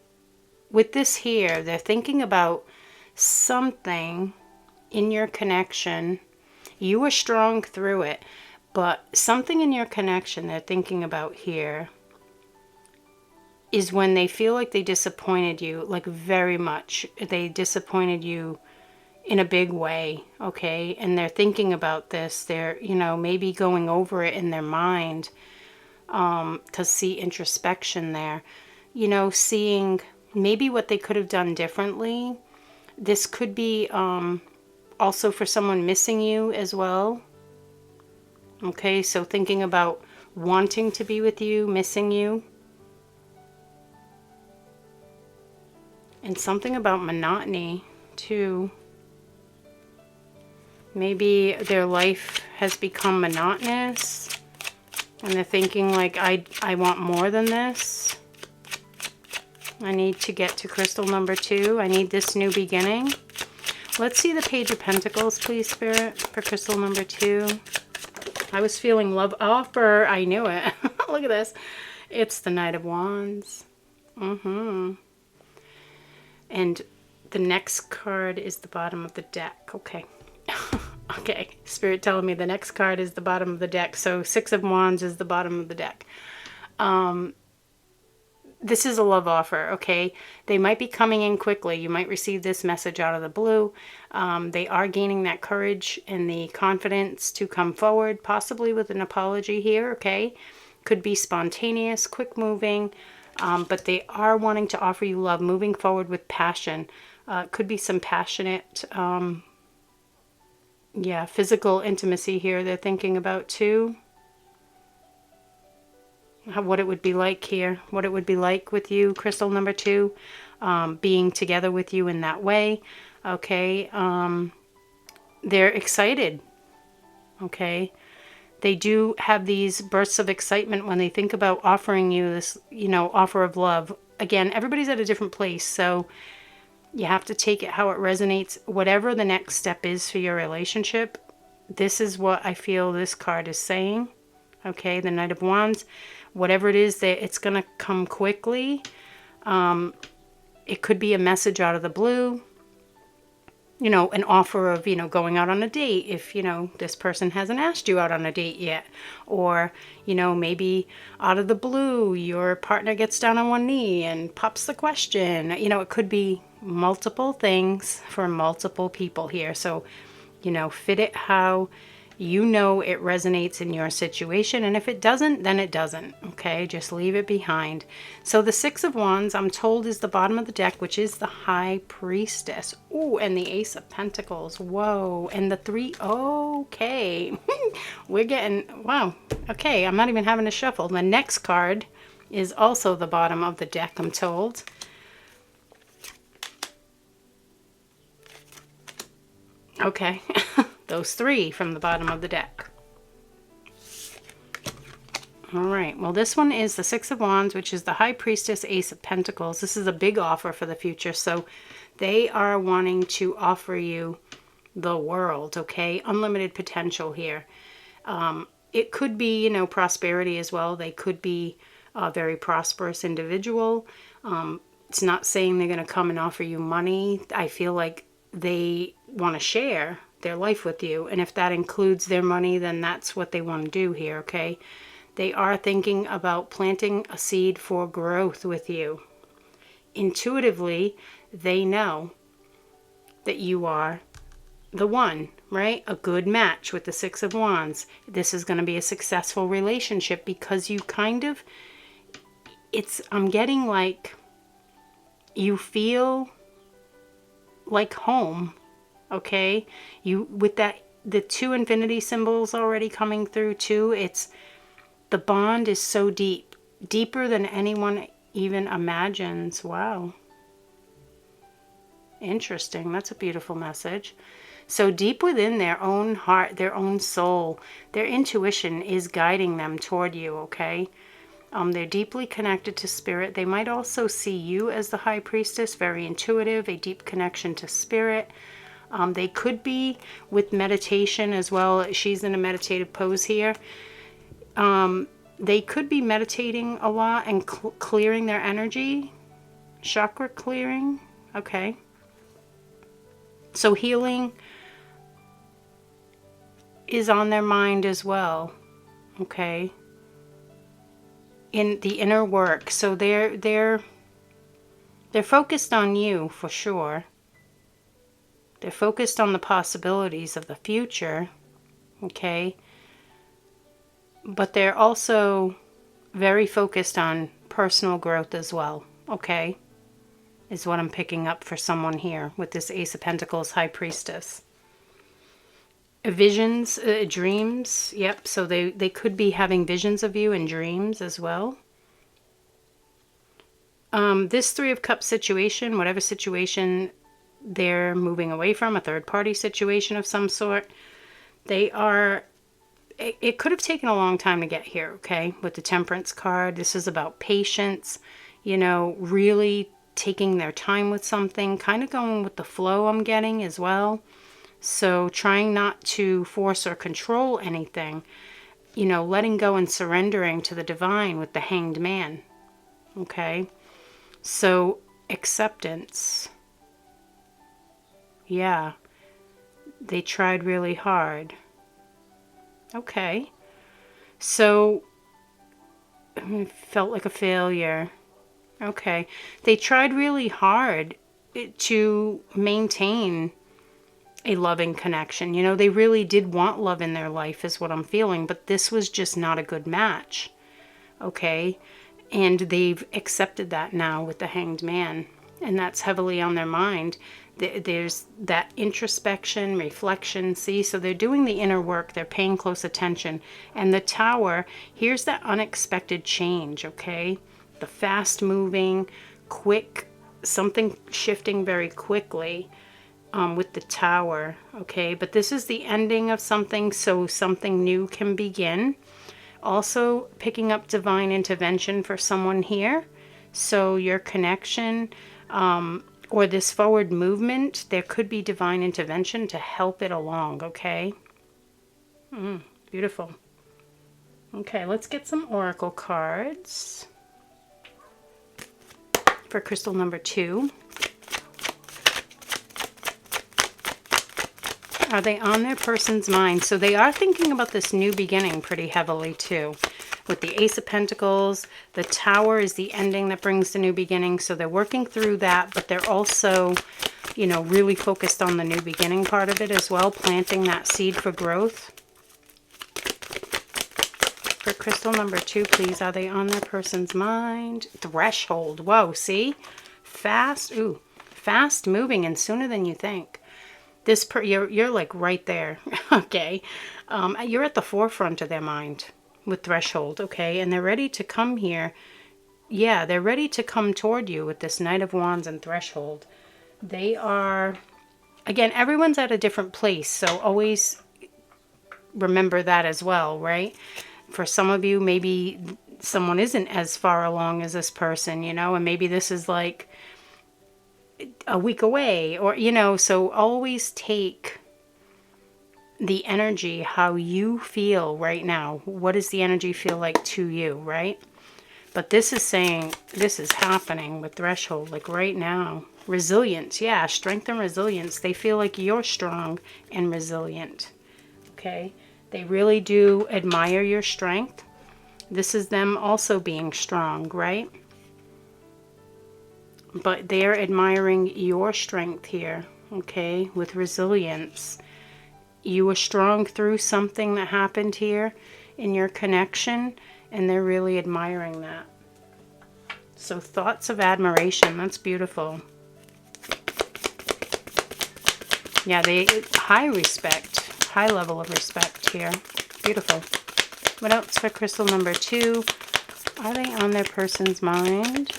[SPEAKER 1] with this here, they're thinking about something in your connection. You were strong through it, but something in your connection they're thinking about here is when they feel like they disappointed you, like very much. They disappointed you in a big way, okay? And they're thinking about this. They're, you know, maybe going over it in their mind, because see introspection there. You know, seeing maybe what they could have done differently. This could be also for someone missing you as well. Okay, so thinking about wanting to be with you, missing you. And something about monotony, too. Maybe their life has become monotonous. And they're thinking like, I want more than this. I need to get to crystal number 2. I need this new beginning. Let's see the Page of Pentacles, please, Spirit, for crystal number 2. I was feeling love offer. I knew it. Look at this. It's the Knight of Wands. And the next card is the bottom of the deck. Okay. Okay. Spirit telling me the next card is the bottom of the deck. So 6 of Wands is the bottom of the deck. this is a love offer, okay? They might be coming in quickly. You might receive this message out of the blue. They are gaining that courage and the confidence to come forward, possibly with an apology here, okay? Could be spontaneous, quick moving, but they are wanting to offer you love, moving forward with passion. Could be some passionate, yeah, physical intimacy here they're thinking about too. What it would be like here, what it would be like with you, crystal number 2, being together with you in that way, okay? They're excited, okay? They do have these bursts of excitement when they think about offering you this, you know, offer of love. Again, everybody's at a different place, so you have to take it how it resonates. Whatever the next step is for your relationship, this is what I feel this card is saying, okay? The Knight of Wands. Whatever it is, that it's going to come quickly. It could be a message out of the blue. You know, an offer of, you know, going out on a date if, you know, this person hasn't asked you out on a date yet. Or, you know, maybe out of the blue, your partner gets down on one knee and pops the question. You know, it could be multiple things for multiple people here. So, you know, fit it how you know it resonates in your situation, and if it doesn't, then it doesn't, okay? Just leave it behind. So the 6 of Wands, I'm told, is the bottom of the deck, which is the High Priestess. Ooh, and the Ace of Pentacles. Whoa, and the 3, okay. We're getting, wow, okay, I'm not even having to shuffle. The next card is also the bottom of the deck, I'm told. Okay. Those 3 from the bottom of the deck. All right. Well, this one is the 6 of Wands, which is the High Priestess, Ace of Pentacles. This is a big offer for the future. So they are wanting to offer you the world, okay? Unlimited potential here. It could be, you know, prosperity as well. They could be a very prosperous individual. It's not saying they're going to come and offer you money. I feel like they want to share their life with you, and if that includes their money, then that's what they want to do here, okay? They are thinking about planting a seed for growth with you. Intuitively, they know that you are the one, right? A good match with the 6 of Wands. This is going to be a successful relationship because you kind of, I'm getting like you feel like home. Okay, you with that, the 2 infinity symbols already coming through too. It's the bond is so deep, deeper than anyone even imagines. Wow, interesting. That's a beautiful message. So deep within their own heart, their own soul, their intuition is guiding them toward you. Okay, they're deeply connected to spirit. They might also see you as the High Priestess, very intuitive, a deep connection to spirit. They could be with meditation as well. She's in a meditative pose here. They could be meditating a lot and clearing their energy. Chakra clearing. Okay. So healing is on their mind as well. Okay. In the inner work. So they're focused on you for sure. They're focused on the possibilities of the future, okay? But they're also very focused on personal growth as well, okay? Is what I'm picking up for someone here with this Ace of Pentacles, High Priestess. Visions, dreams, yep. So they could be having visions of you in dreams as well. This 3 of Cups situation, whatever situation they're moving away from, a third-party situation of some sort, they are, it could have taken a long time to get here, okay? With the Temperance card, this is about patience, you know, really taking their time with something, kind of going with the flow I'm getting as well. So trying not to force or control anything, you know, letting go and surrendering to the divine with the Hanged Man, okay? So acceptance. Yeah, they tried really hard. Okay, so it felt like a failure. Okay. They tried really hard to maintain a loving connection. You know, they really did want love in their life is what I'm feeling, but this was just not a good match. Okay. And they've accepted that now with the Hanged Man, and that's heavily on their mind. There's that introspection, reflection. See, so they're doing the inner work. They're paying close attention. And the Tower, here's that unexpected change, okay? The fast moving, quick, something shifting very quickly with the Tower, okay? But this is the ending of something, so something new can begin. Also picking up divine intervention for someone here. So your connection or this forward movement, there could be divine intervention to help it along, okay? Beautiful. Okay, let's get some oracle cards for crystal number 2. Are they on their person's mind? So they are thinking about this new beginning pretty heavily too. With the Ace of Pentacles, the Tower is the ending that brings the new beginning. So they're working through that, but they're also, you know, really focused on the new beginning part of it as well, planting that seed for growth. For crystal number 2, please, are they on their person's mind? Threshold. Whoa, see? Fast, ooh, fast moving and sooner than you think. You're like right there, okay? You're at the forefront of their mind with Threshold, okay? And they're ready to come here. Yeah, they're ready to come toward you with this Knight of Wands and Threshold. They are, again, everyone's at a different place, so always remember that as well, right? For some of you, maybe someone isn't as far along as this person, you know, and maybe this is like a week away, or, you know, so always take the energy how you feel right now. What does the energy feel like to you, right? But this is saying this is happening with Threshold, like right now. Resilience, yeah, strength and resilience. They feel like you're strong and resilient, okay? They really do admire your strength. This is them also being strong, right? But they're admiring your strength here, okay, with resilience. You were strong through something that happened here in your connection, and they're really admiring that. So thoughts of admiration, that's beautiful. Yeah, high respect, high level of respect here. Beautiful. What else for crystal number 2? Are they on their person's mind?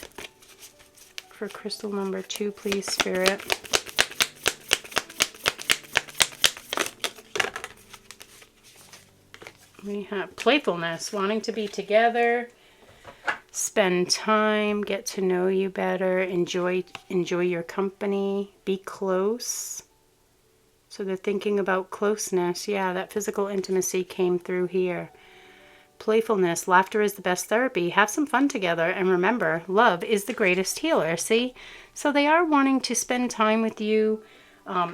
[SPEAKER 1] For crystal number 2, please, Spirit. We have playfulness, wanting to be together, spend time, get to know you better, enjoy your company, be close. So they're thinking about closeness. Yeah, that physical intimacy came through here. Playfulness, laughter is the best therapy. Have some fun together, and remember, love is the greatest healer. See? So they are wanting to spend time with you,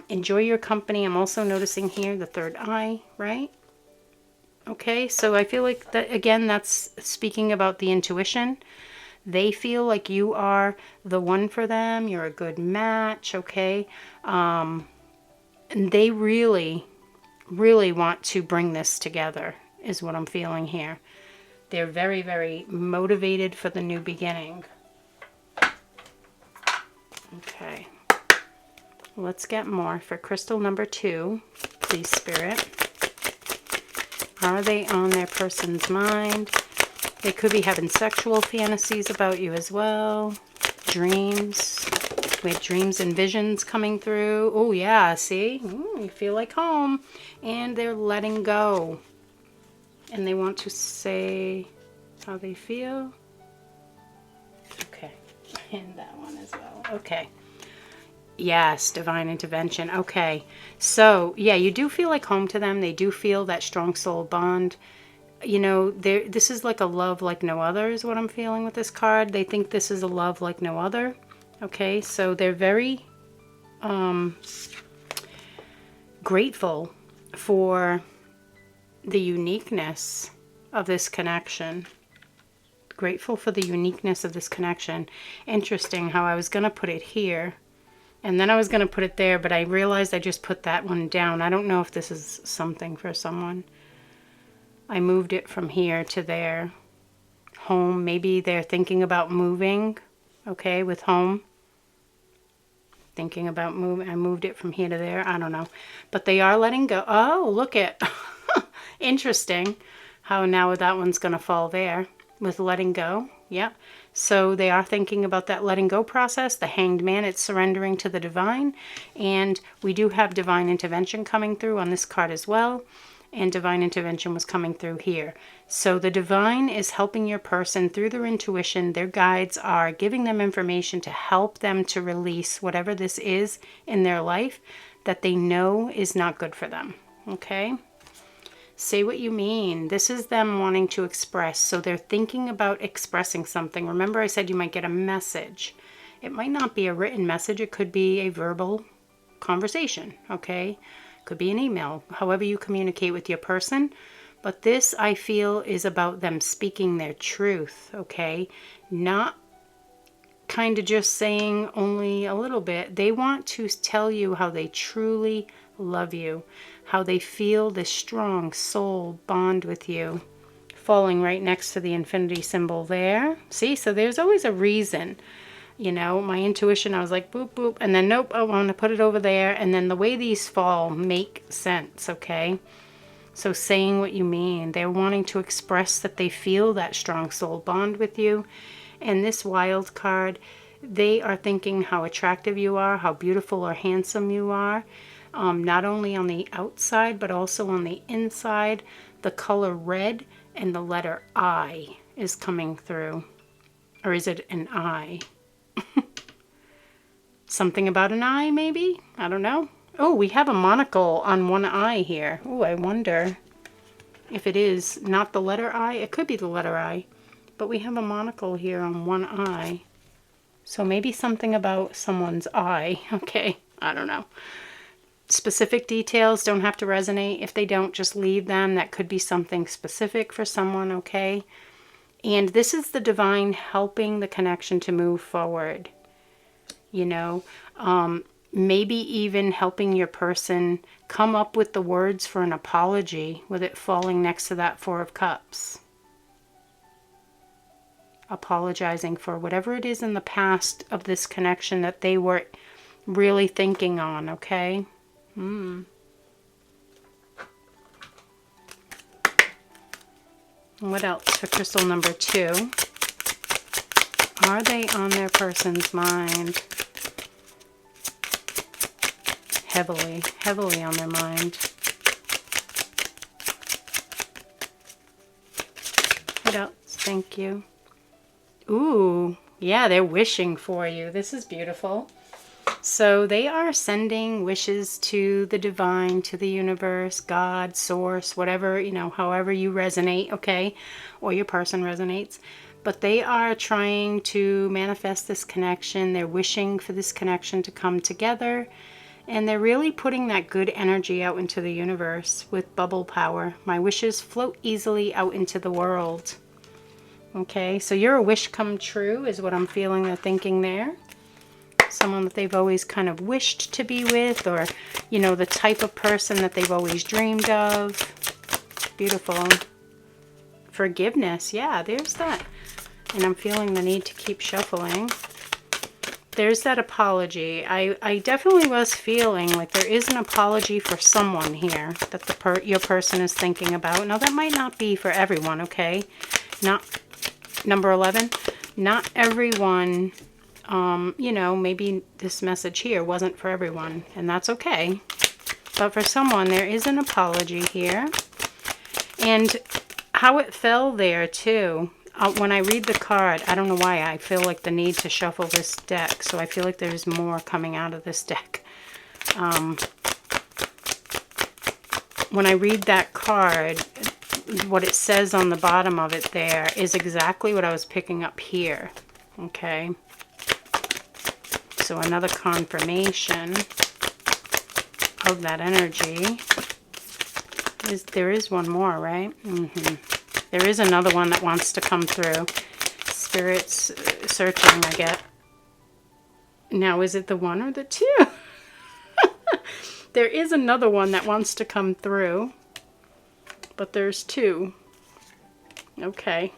[SPEAKER 1] enjoy your company. I'm also noticing here the third eye, right? Okay, so I feel like that, again, that's speaking about the intuition. They feel like you are the one for them. You're a good match, okay? And they really, really want to bring this together, is what I'm feeling here. They're very, very motivated for the new beginning. Okay. Let's get more for crystal number 2. Please, Spirit. Are they on their person's mind? They could be having sexual fantasies about you as well. Dreams. We have dreams and visions coming through. Oh, yeah, see? You feel like home. And they're letting go. And they want to say how they feel. Okay. And that one as well. Okay. Yes, divine intervention. Okay. So, yeah, you do feel like home to them. They do feel that strong soul bond. You know, this is like a love like no other is what I'm feeling with this card. They think this is a love like no other. Okay, so they're very grateful for the uniqueness of this connection. grateful for the uniqueness of this connection. Interesting how I was going to put it here. And then I was going to put it there, but I realized I just put that one down. I don't know if this is something for someone. I moved it from here to there. Home, maybe they're thinking about moving, okay, with home. Thinking about moving. I moved it from here to there. I don't know. But they are letting go. Oh, look at. Interesting how now that one's going to fall there with letting go. Yep. So they are thinking about that letting go process. The Hanged Man, it's surrendering to the divine. And we do have divine intervention coming through on this card as well. And divine intervention was coming through here. So the divine is helping your person through their intuition. Their guides are giving them information to help them to release whatever this is in their life that they know is not good for them. Okay? Say what you mean. This is them wanting to express. So they're thinking about expressing something. Remember I said you might get a message. It might not be a written message. It could be a verbal conversation. Okay? Could be an email. However you communicate with your person. But this, I feel, is about them speaking their truth. Okay? Not kind of just saying only a little bit. They want to tell you how they truly love you, how they feel this strong soul bond with you. Falling right next to the infinity symbol there. See, so there's always a reason. You know, my intuition, I was like, boop, boop, and then nope, I want to put it over there. And then the way these fall make sense, okay? So saying what you mean. They're wanting to express that they feel that strong soul bond with you. And this wild card, they are thinking how attractive you are, how beautiful or handsome you are. Not only on the outside, but also on the inside. The color red and the letter I is coming through. Or is it an I? Something about an eye, maybe? I don't know. Oh, we have a monocle on one eye here. Oh, I wonder if it is not the letter I. It could be the letter I. But we have a monocle here on one eye. So maybe something about someone's eye. Okay, I don't know. Specific details don't have to resonate. If they don't, just leave them. That could be something specific for someone, okay? And this is the divine helping the connection to move forward. You know, maybe even helping your person come up with the words for an apology with it falling next to that Four of Cups. Apologizing for whatever it is in the past of this connection that they were really thinking on, okay? What else for crystal number 2? Are they on their person's mind? Heavily, heavily on their mind. What else? Thank you. Ooh, yeah, they're wishing for you. This is beautiful. So they are sending wishes to the divine, to the universe, God, source, whatever, you know, however you resonate, okay? Or your person resonates. But they are trying to manifest this connection. They're wishing for this connection to come together. And they're really putting that good energy out into the universe with bubble power. My wishes float easily out into the world. Okay, so you're a wish come true is what I'm feeling they're thinking there. Someone that they've always kind of wished to be with, or, you know, the type of person that they've always dreamed of. Beautiful. Forgiveness, yeah, there's that. And I'm feeling the need to keep shuffling. There's that apology. I definitely was feeling like there is an apology for someone here that your person is thinking about. Now, that might not be for everyone, okay? Not number 11. Not everyone, you know, maybe this message here wasn't for everyone, and that's okay. But for someone, there is an apology here. And how it fell there, too. When I read the card, I don't know why, I feel like the need to shuffle this deck. So I feel like there's more coming out of this deck. When I read that card, what it says on the bottom of it there is exactly what I was picking up here. Okay. So another confirmation of that energy. There is one more, right? There is another one that wants to come through. Spirit's searching, I get. Now, is it the 1 or the 2? There is another one that wants to come through, but there's 2. Okay.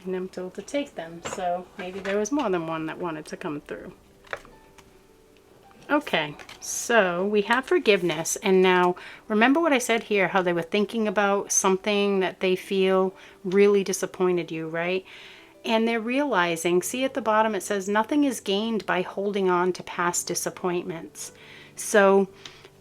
[SPEAKER 1] And I'm told to take them, so maybe there was more than one that wanted to come through. Okay, so we have forgiveness, and now remember what I said here, how they were thinking about something that they feel really disappointed you, right? And they're realizing, see at the bottom it says nothing is gained by holding on to past disappointments. So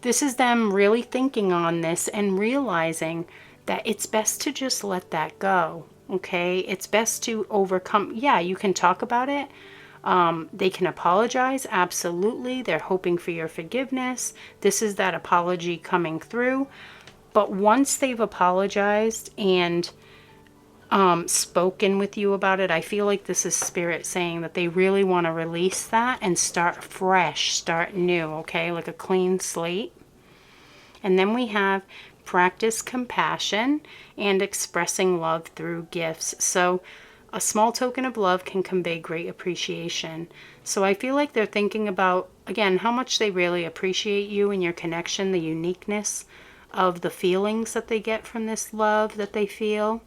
[SPEAKER 1] this is them really thinking on this and realizing that it's best to just let that go, okay? It's best to overcome. Yeah, you can talk about it. They can apologize, absolutely. They're hoping for your forgiveness. This is that apology coming through. But once they've apologized and spoken with you about it, I feel like this is Spirit saying that they really want to release that and start fresh, start new, okay? Like a clean slate. And then we have practice compassion and expressing love through gifts. So a small token of love can convey great appreciation. So I feel like they're thinking about, again, how much they really appreciate you and your connection, the uniqueness of the feelings that they get from this love that they feel,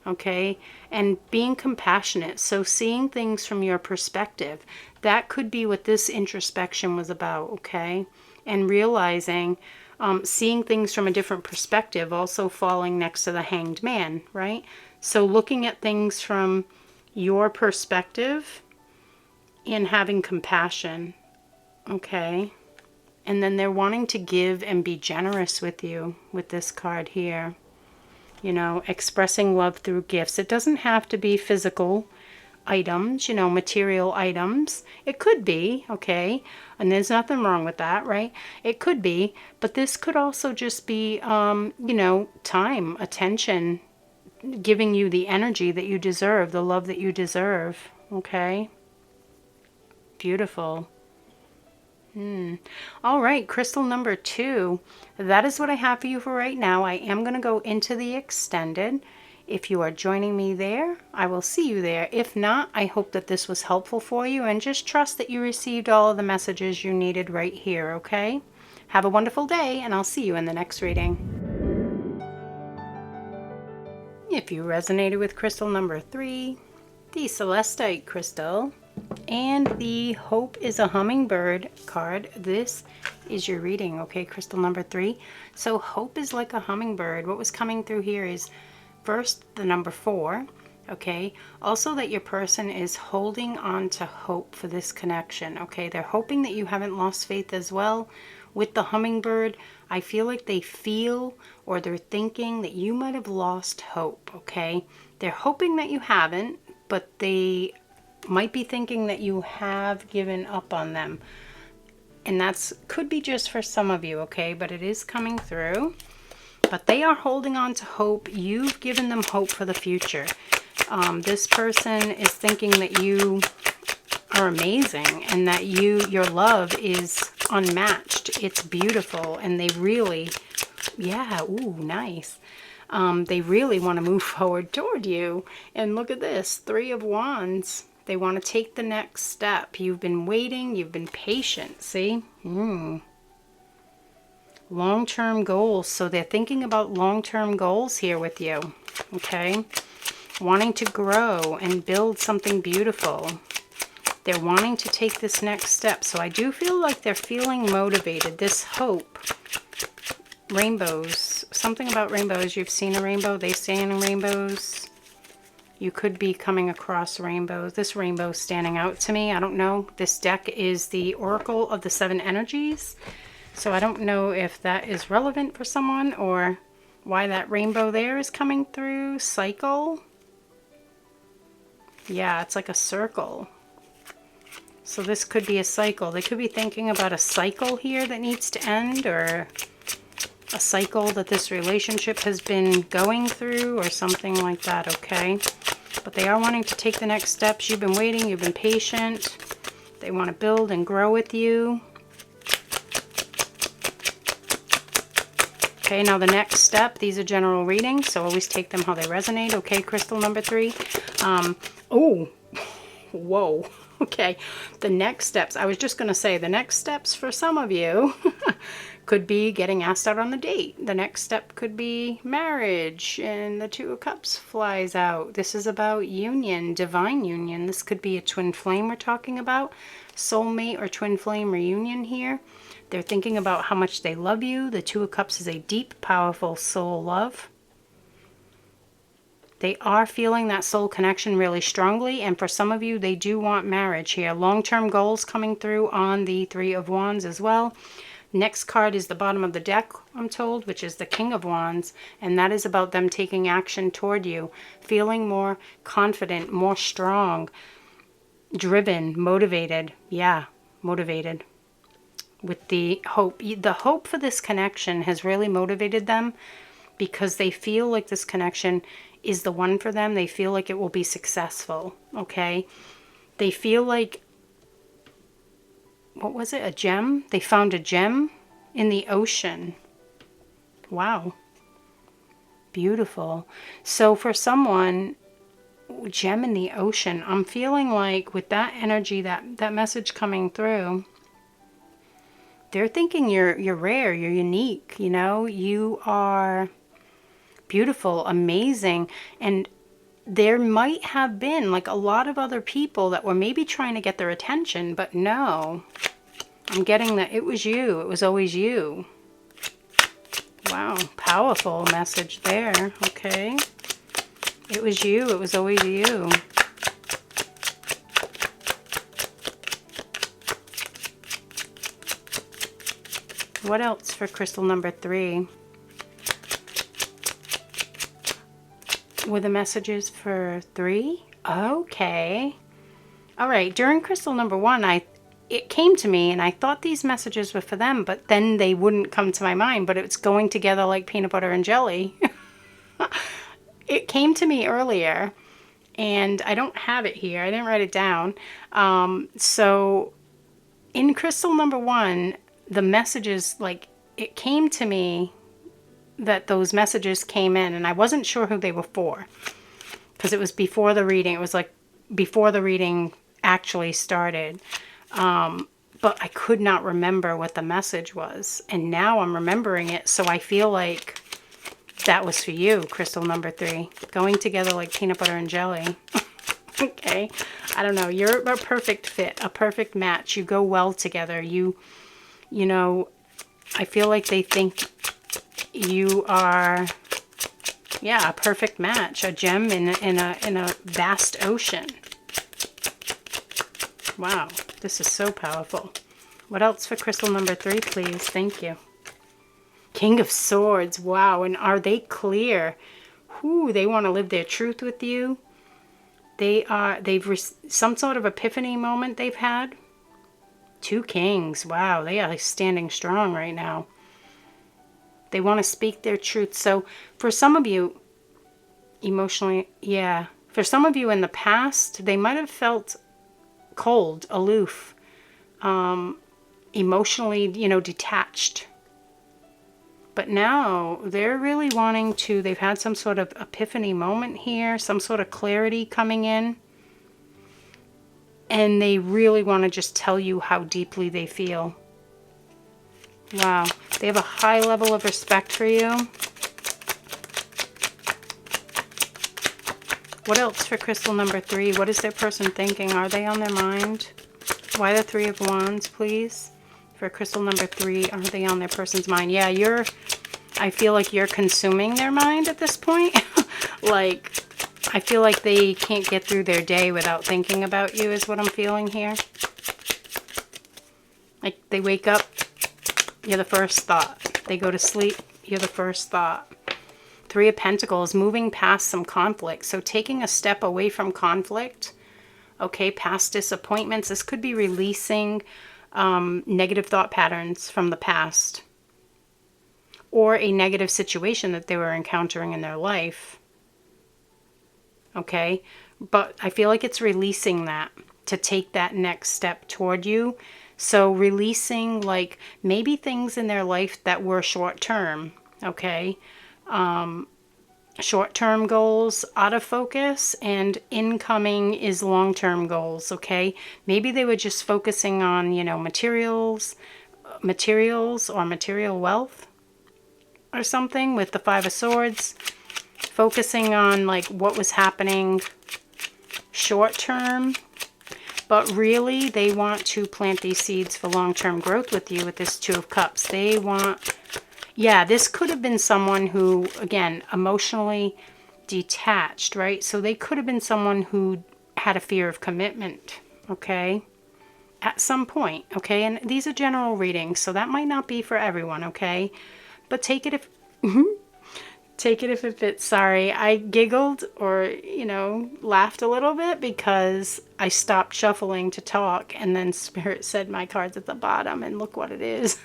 [SPEAKER 1] okay? And being compassionate, so seeing things from your perspective. That could be what this introspection was about, okay? And realizing, seeing things from a different perspective, also falling next to the Hanged Man, right? So looking at things from your perspective and having compassion, okay? And then they're wanting to give and be generous with you with this card here. You know, expressing love through gifts. It doesn't have to be physical items, you know, material items. It could be, okay? And there's nothing wrong with that, right? It could be, but this could also just be, you know, time, attention, giving you the energy that you deserve, the love that you deserve, okay? Beautiful. All right, crystal number 2. That is what I have for you for right now. I am going to go into the extended. If you are joining me there, I will see you there. If not, I hope that this was helpful for you, and just trust that you received all of the messages you needed right here, okay? Have a wonderful day, and I'll see you in the next reading. If you resonated with crystal number 3, the Celestite crystal, and the Hope is a Hummingbird card, this is your reading, okay, crystal number 3. So hope is like a hummingbird. What was coming through here is first the number 4, okay? Also that your person is holding on to hope for this connection, okay? They're hoping that you haven't lost faith as well. With the hummingbird, I feel like they feel or they're thinking that you might have lost hope, okay? They're hoping that you haven't, but they might be thinking that you have given up on them. And that's could be just for some of you, okay? But it is coming through. But they are holding on to hope. You've given them hope for the future. This person is thinking that you are amazing and that your love is unmatched. It's beautiful, and they really, yeah, ooh, nice. They really want to move forward toward you. And look at this, 3 of Wands. They want to take the next step. You've been waiting, you've been patient, see? Long-term goals. So they're thinking about long-term goals here with you, okay? Wanting to grow and build something beautiful. They're wanting to take this next step. So I do feel like they're feeling motivated. This hope. Rainbows. Something about rainbows. You've seen a rainbow. They stand in rainbows. You could be coming across rainbows. This rainbow is standing out to me. I don't know. This deck is the Oracle of the 7 Energies. So I don't know if that is relevant for someone or why that rainbow there is coming through. Cycle. Yeah, it's like a circle. So this could be a cycle. They could be thinking about a cycle here that needs to end, or a cycle that this relationship has been going through, or something like that, okay? But they are wanting to take the next steps. You've been waiting. You've been patient. They want to build and grow with you. Okay, now the next step, these are general readings, so always take them how they resonate. Okay, crystal number 3. Oh, whoa. Okay, the next steps, I was just going to say, the next steps for some of you could be getting asked out on a date. The next step could be marriage, and the Two of Cups flies out. This is about union, divine union. This could be a twin flame we're talking about, soulmate or twin flame reunion here. They're thinking about how much they love you. The Two of Cups is a deep, powerful soul love. They are feeling that soul connection really strongly, and for some of you, they do want marriage here. Long-term goals coming through on the Three of Wands as well. Next card is the bottom of the deck, I'm told, which is the King of Wands, and that is about them taking action toward you, feeling more confident, more strong, driven, motivated. Yeah, motivated. With the hope. The hope for this connection has really motivated them because they feel like this connection is the one for them. They feel like it will be successful, okay? They feel like, what was it, a gem? They found a gem in the ocean. Wow. Beautiful. So for someone, gem in the ocean, I'm feeling like with that energy, that message coming through, they're thinking you're rare, you're unique, you know, you are beautiful, amazing, and there might have been like a lot of other people that were maybe trying to get their attention, but no, I'm getting that it was you, it was always you. Wow, powerful message there, okay. It was you, it was always you. What else for crystal number 3? Were the messages for 3? Okay. All right. During crystal number 1, it came to me and I thought these messages were for them, but then they wouldn't come to my mind, but it's going together like peanut butter and jelly. It came to me earlier and I don't have it here. I didn't write it down. So in crystal number 1, the messages, like, it came to me that those messages came in and I wasn't sure who they were for because it was before the reading. It was like before the reading actually started. But I could not remember what the message was. And now I'm remembering it. So I feel like that was for you, crystal number 3. Going together like peanut butter and jelly. Okay. I don't know. You're a perfect fit, a perfect match. You go well together. You know, I feel like they think you are, yeah, a perfect match, a gem in a vast ocean. Wow, this is so powerful. What else for crystal number 3, please? Thank you. King of Swords. Wow, and are they clear? Whoo, they want to live their truth with you. They've some sort of epiphany moment they've had. 2 kings. Wow, they are standing strong right now. They want to speak their truth. So for some of you, emotionally, yeah. For some of you in the past, they might have felt cold, aloof, emotionally, detached. But now they're really wanting to, they've had some sort of epiphany moment here, some sort of clarity coming in. And they really want to just tell you how deeply they feel. Wow. They have a high level of respect for you. What else for crystal number 3? What is their person thinking? Are they on their mind? Why the 3 of Wands, please? For crystal number 3, are they on their person's mind? Yeah, I feel like you're consuming their mind at this point. Like, I feel like they can't get through their day without thinking about you is what I'm feeling here. Like, they wake up, you're the first thought. They go to sleep, you're the first thought. 3 of Pentacles, moving past some conflict. So taking a step away from conflict, okay, past disappointments. This could be releasing negative thought patterns from the past or a negative situation that they were encountering in their life. Okay, but I feel like it's releasing that to take that next step toward you. So releasing like maybe things in their life that were short term, okay? Short-term goals out of focus, and incoming is long-term goals, okay? Maybe they were just focusing on, you know, materials or material wealth or something with the Five of Swords, focusing on like what was happening short-term, but really they want to plant these seeds for long-term growth with you with this Two of Cups. They want, yeah, this could have been someone who, again, emotionally detached, right? So they could have been someone who had a fear of commitment, okay? At some point, okay? And these are general readings, so that might not be for everyone, okay? But take it if... Take it if it fits. Sorry, I giggled or, you know, laughed a little bit because I stopped shuffling to talk, and then Spirit said my card's at the bottom, and look what it is.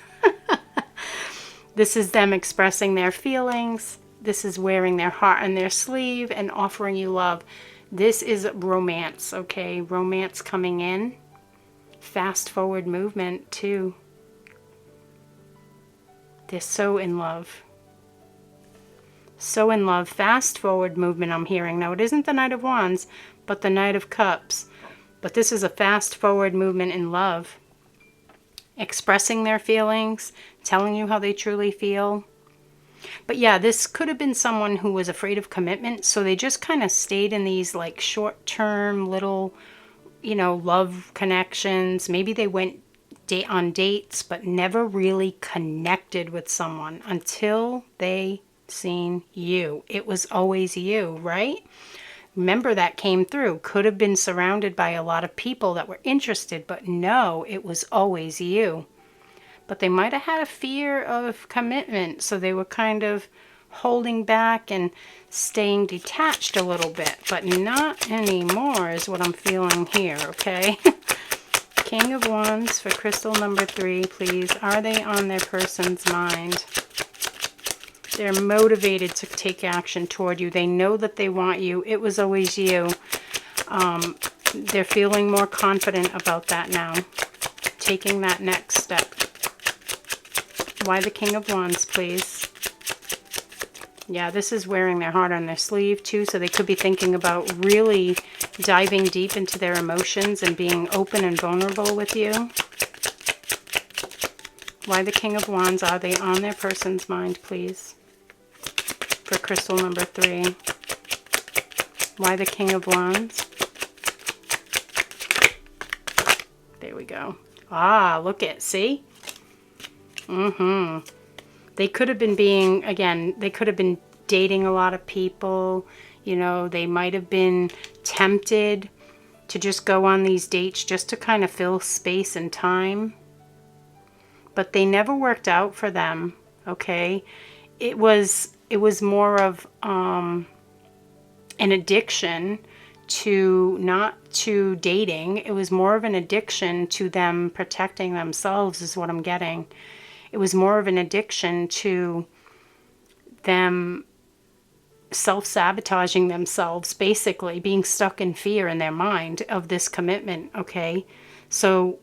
[SPEAKER 1] This is them expressing their feelings. This is wearing their heart on their sleeve and offering you love. This is romance, okay? Romance coming in. Fast forward movement, too. They're so in love. So in love. Fast forward movement I'm hearing. Now, it isn't the Knight of Wands, but the Knight of Cups. But this is a fast forward movement in love. Expressing their feelings, telling you how they truly feel. But yeah, this could have been someone who was afraid of commitment, so they just kind of stayed in these like short-term little, you know, love connections. Maybe they went on dates, but never really connected with someone until they seen you. It was always you, right? Remember, that came through. Could have been surrounded by a lot of people that were interested, but no, it was always you. But they might have had a fear of commitment, so they were kind of holding back and staying detached a little bit, but not anymore is what I'm feeling here, okay? King of Wands for crystal number 3, please. Are they on their person's mind? They're motivated to take action toward you. They know that they want you. It was always you. They're feeling more confident about that now. Taking that next step. Why the King of Wands, please? Yeah, this is wearing their heart on their sleeve too, so they could be thinking about really diving deep into their emotions and being open and vulnerable with you. Why the King of Wands? Are they on their person's mind, please? For crystal number 3. Why the King of Wands? There we go. Ah, look it. See? They could have been being, again, they could have been dating a lot of people. You know, they might have been tempted to just go on these dates just to kind of fill space and time. But they never worked out for them, okay? It was more of an addiction to, not to dating. It was more of an addiction to them protecting themselves is what I'm getting. It was more of an addiction to them self-sabotaging themselves, basically being stuck in fear in their mind of this commitment, okay? So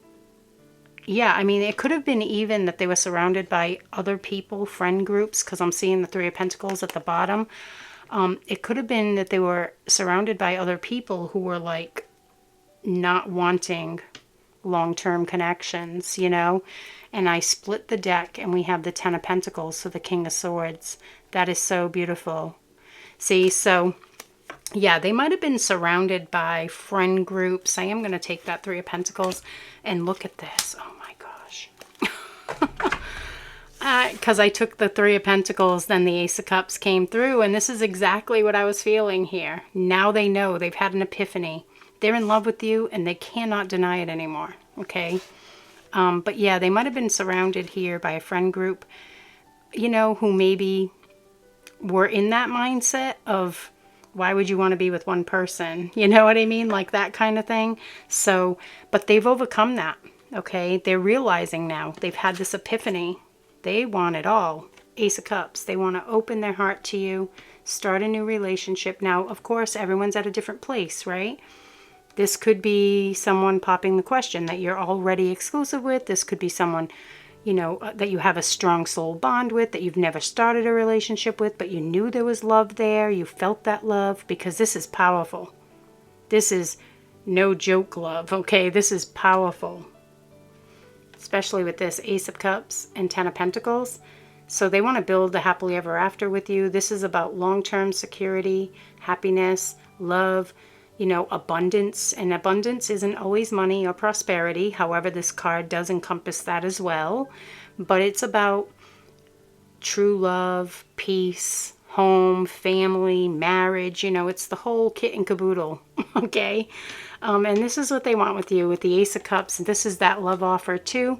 [SPEAKER 1] yeah, I mean, it could have been even that they were surrounded by other people, friend groups, because I'm seeing the Three of Pentacles at the bottom. It could have been that they were surrounded by other people who were like not wanting long-term connections, you know. And I split the deck and we have the Ten of Pentacles, so the King of Swords. That is so beautiful. See, so yeah, they might have been surrounded by friend groups. I am going to take that Three of Pentacles and look at this. Oh my gosh. Because I took the Three of Pentacles, then the Ace of Cups came through, and this is exactly what I was feeling here. Now they know. They've had an epiphany. They're in love with you, and they cannot deny it anymore, okay? But yeah, they might have been surrounded here by a friend group, you know, who maybe were in that mindset of, why would you want to be with one person? You know what I mean? Like that kind of thing. So, but they've overcome that, okay? They're realizing now. They've had this epiphany. They want it all. Ace of Cups. They want to open their heart to you, start a new relationship. Now, of course, everyone's at a different place, right? This could be someone popping the question that you're already exclusive with. This could be someone, you know, that you have a strong soul bond with, that you've never started a relationship with, but you knew there was love there. You felt that love, because this is powerful. This is no joke love, okay? This is powerful, especially with this Ace of Cups and Ten of Pentacles. So they want to build a happily ever after with you. This is about long-term security, happiness, love, you know, abundance. And abundance isn't always money or prosperity. However, this card does encompass that as well. But it's about true love, peace, home, family, marriage. You know, it's the whole kit and caboodle, okay? And this is what they want with you with the Ace of Cups. This is that love offer too,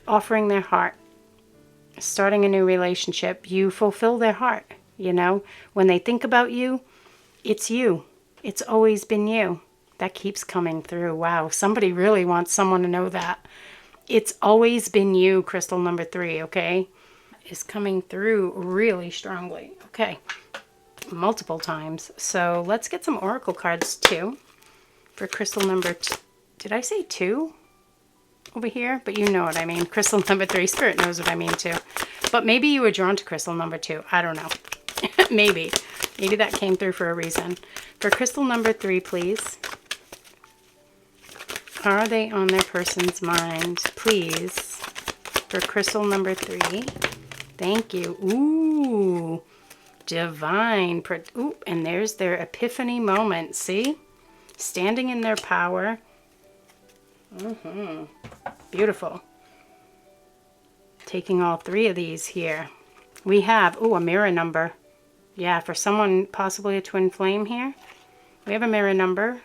[SPEAKER 1] offering their heart. Starting a new relationship, you fulfill their heart, you know. When they think about you, it's you. It's always been you. That keeps coming through. Wow, somebody really wants someone to know that. It's always been you, crystal number 3, okay? Is coming through really strongly. Okay, multiple times. So let's get some oracle cards too for crystal number did I say 2? Over here, but you know what I mean. Crystal number 3. Spirit knows what I mean too. But maybe you were drawn to crystal number 2. I don't know. Maybe that came through for a reason. For crystal number 3, please. Are they on their person's mind? Please. For crystal number 3. Thank you. Ooh. Divine. Ooh, and there's their epiphany moment. See? Standing in their power. Beautiful. Taking all 3 of these here. We have, a mirror number. Yeah, for someone, possibly a twin flame here. We have a mirror number.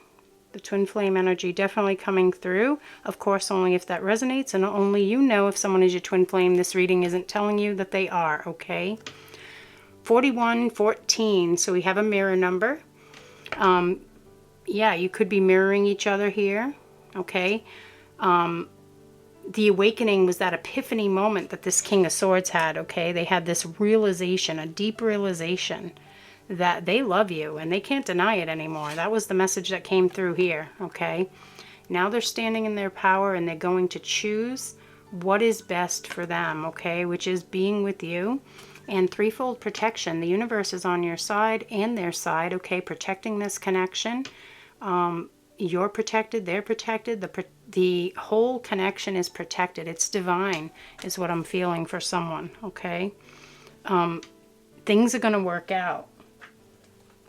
[SPEAKER 1] The twin flame energy definitely coming through. Of course, only if that resonates, and only you know if someone is your twin flame. This reading isn't telling you that they are, okay? 4114, so we have a mirror number. Yeah, you could be mirroring each other here. Okay, the awakening was that epiphany moment that this King of Swords had, okay? They had this realization, a deep realization that they love you and they can't deny it anymore. That was the message that came through here, okay? Now they're standing in their power and they're going to choose what is best for them, okay? Which is being with you. And threefold protection. The universe is on your side and their side, okay? Protecting this connection. You're protected, they're protected, the whole connection is protected. It's divine, is what I'm feeling for someone, okay? Things are going to work out,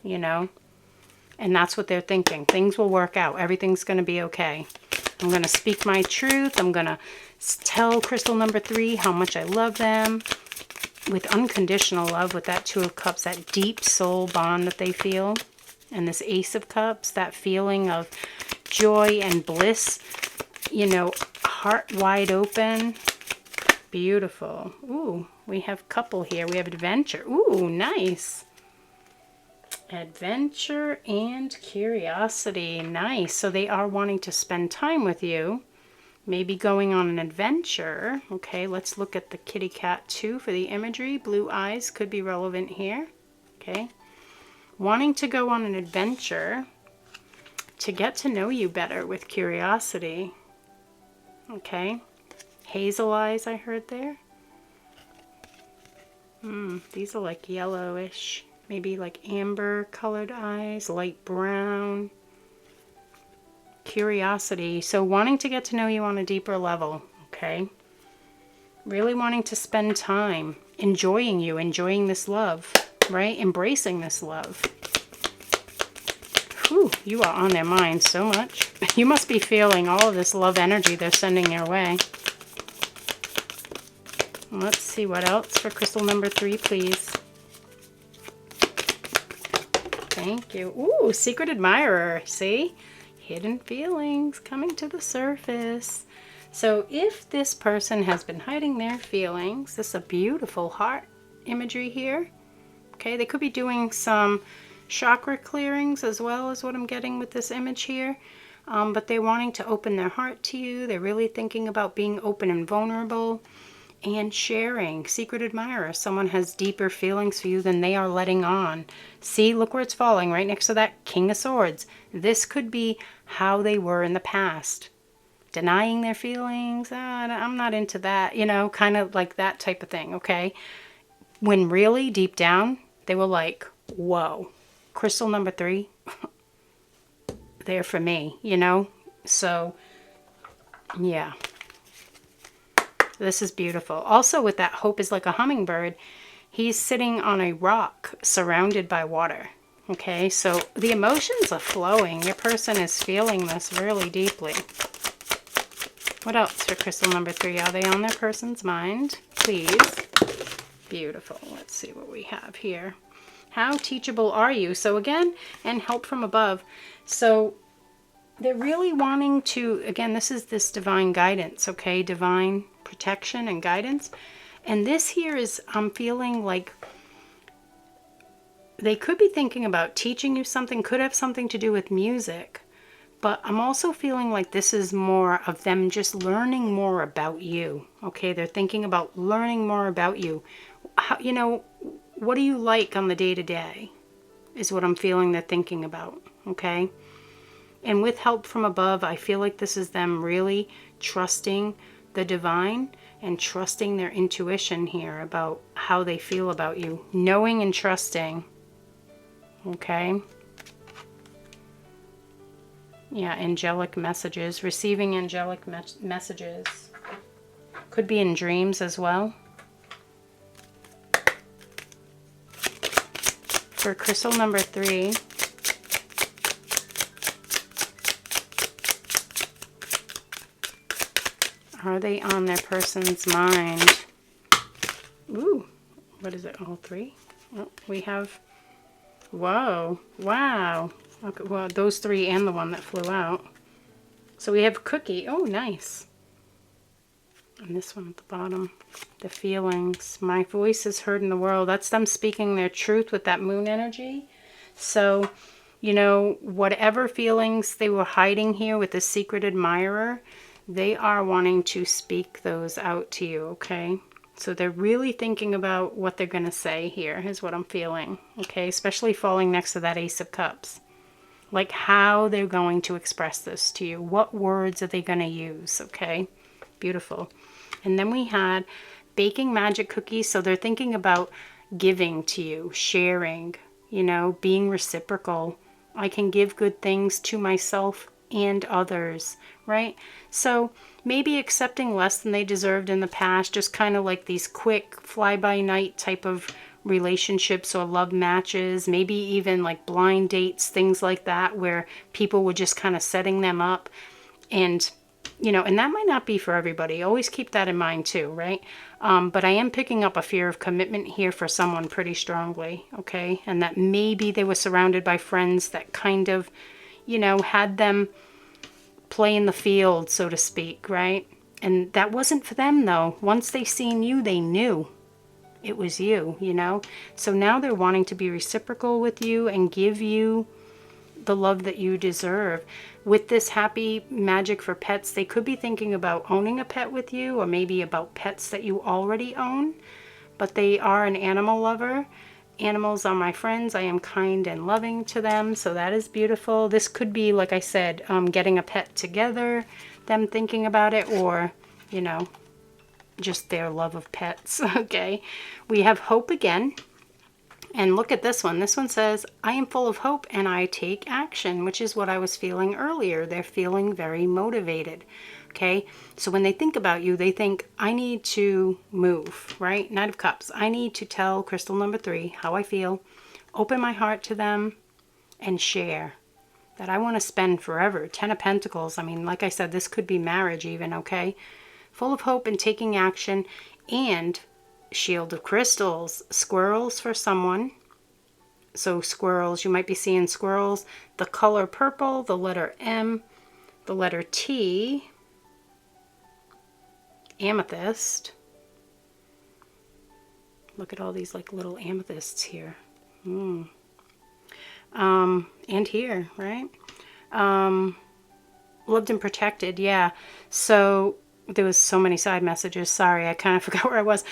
[SPEAKER 1] you know? And that's what they're thinking. Things will work out. Everything's going to be okay. I'm going to speak my truth. I'm going to tell crystal number 3 how much I love them. With unconditional love, with that 2 of Cups, that deep soul bond that they feel. And this Ace of Cups, that feeling of joy and bliss, you know, heart wide open. Beautiful. Ooh, we have couple here. We have adventure. Ooh, nice. Adventure and curiosity. Nice. So they are wanting to spend time with you. Maybe going on an adventure. Okay, let's look at the kitty cat too for the imagery. Blue eyes could be relevant here. Okay. Wanting to go on an adventure to get to know you better with curiosity. Okay. Hazel eyes I heard there. These are like yellowish. Maybe like amber colored eyes, light brown. Curiosity. So wanting to get to know you on a deeper level. Okay. Really wanting to spend time enjoying you, enjoying this love. Right? Embracing this love. Whew, you are on their mind so much. You must be feeling all of this love energy they're sending your way. Let's see what else for crystal number 3, please. Thank you. Ooh, secret admirer. See? Hidden feelings coming to the surface. So if this person has been hiding their feelings, this is a beautiful heart imagery here. Okay, they could be doing some chakra clearings as well as what I'm getting with this image here. But they're wanting to open their heart to you. They're really thinking about being open and vulnerable and sharing. Secret admirer. Someone has deeper feelings for you than they are letting on. See, look where it's falling, right next to that King of Swords. This could be how they were in the past. denying their feelings. I'm not into that, you know, kind of like that type of thing, okay? When really deep down, they were like, whoa, crystal number 3, they're for me, you know? So, yeah. This is beautiful. Also with that hope is like a hummingbird, he's sitting on a rock surrounded by water. Okay, so the emotions are flowing. Your person is feeling this really deeply. What else for crystal number 3? Are they on their person's mind? Please. Beautiful. Let's see what we have here. How teachable are you? So again, and help from above. So they're really wanting to, again, this is this divine guidance, okay? Divine protection and guidance. And this here is, I'm feeling like they could be thinking about teaching you something, could have something to do with music. But I'm also feeling like this is more of them just learning more about you, okay? They're thinking about learning more about you. How, you know, what do you like on the day-to-day is what I'm feeling they're thinking about, okay? And with help from above, I feel like this is them really trusting the divine and trusting their intuition here about how they feel about you. Knowing and trusting, okay? Yeah, angelic messages, receiving angelic messages. Could be in dreams as well. For crystal number 3, are they on their person's mind? Ooh, what is it, all 3? Oh, we have, whoa, wow. Okay, well, those 3 and the one that flew out. So we have cookie. Oh, nice. And this one at the bottom. The feelings. My voice is heard in the world. That's them speaking their truth with that moon energy. So, you know, whatever feelings they were hiding here with the secret admirer, they are wanting to speak those out to you, okay? So they're really thinking about what they're going to say here, is what I'm feeling, okay? Especially falling next to that Ace of Cups. Like how they're going to express this to you. What words are they going to use, okay? Beautiful. And then we had baking magic cookies. So they're thinking about giving to you, sharing, you know, being reciprocal. I can give good things to myself and others, right? So maybe accepting less than they deserved in the past, just kind of like these quick fly-by-night type of relationships or love matches, maybe even like blind dates, things like that, where people were just kind of setting them up. And, you know, and that might not be for everybody. Always keep that in mind too, right? But I am picking up a fear of commitment here for someone pretty strongly, okay? And that maybe they were surrounded by friends that kind of, you know, had them play in the field, so to speak, right? And that wasn't for them though. Once they seen you, they knew it was you, you know? So now they're wanting to be reciprocal with you and give you the love that you deserve. With this happy magic for pets, they could be thinking about owning a pet with you, or maybe about pets that you already own, but they are an animal lover. Animals are my friends. I am kind and loving to them, so that is beautiful. This could be, like I said, getting a pet together, them thinking about it, or, you know, just their love of pets. Okay, we have hope again. And look at this one. This one says, I am full of hope and I take action, which is what I was feeling earlier. They're feeling very motivated. Okay, so when they think about you, they think, I need to move, right? Knight of Cups. I need to tell crystal number 3 how I feel, open my heart to them, and share that I want to spend forever. 10 of Pentacles. I mean, like I said, this could be marriage even, okay? Full of hope and taking action. And Shield of Crystals, squirrels for someone. So squirrels, you might be seeing squirrels. The color purple, the letter M, the letter T, amethyst. Look at all these like little amethysts here. And here, right? Loved and protected, yeah. So there was so many side messages. Sorry, I kind of forgot where I was.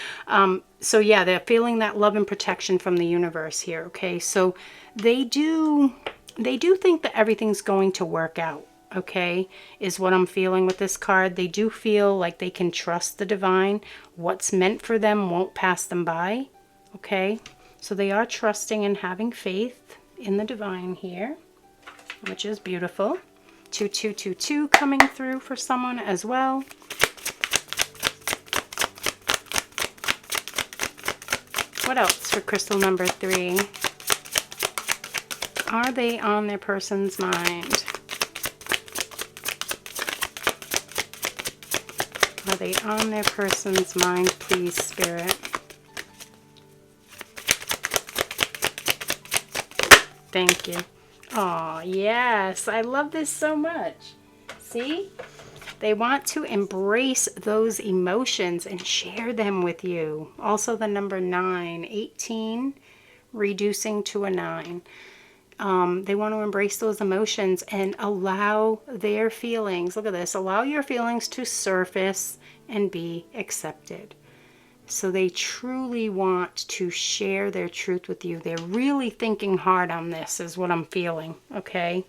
[SPEAKER 1] So yeah, they're feeling that love and protection from the universe here, okay? So they do think that everything's going to work out, okay, is what I'm feeling with this card. They do feel like they can trust the divine. What's meant for them won't pass them by, okay? So they are trusting and having faith in the divine here, which is beautiful. 2222 coming through for someone as well. What else for crystal number 3? Are they on their person's mind? Are they on their person's mind, please, Spirit? Thank you. Oh, yes. I love this so much. See? They want to embrace those emotions and share them with you. Also the number 9, 18, reducing to a 9. They want to embrace those emotions and allow their feelings, look at this, allow your feelings to surface and be accepted. So they truly want to share their truth with you. They're really thinking hard on this is what I'm feeling, okay?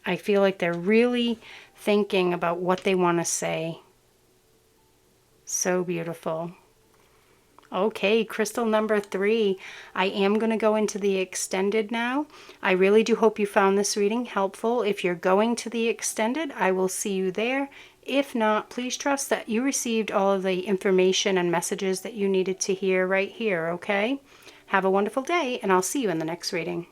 [SPEAKER 1] I feel like they're really thinking about what they want to say. So beautiful. Okay, crystal number 3. I am going to go into the extended now. I really do hope you found this reading helpful. If you're going to the extended, I will see you there. If not, please trust that you received all of the information and messages that you needed to hear right here, okay? Have a wonderful day, and I'll see you in the next reading.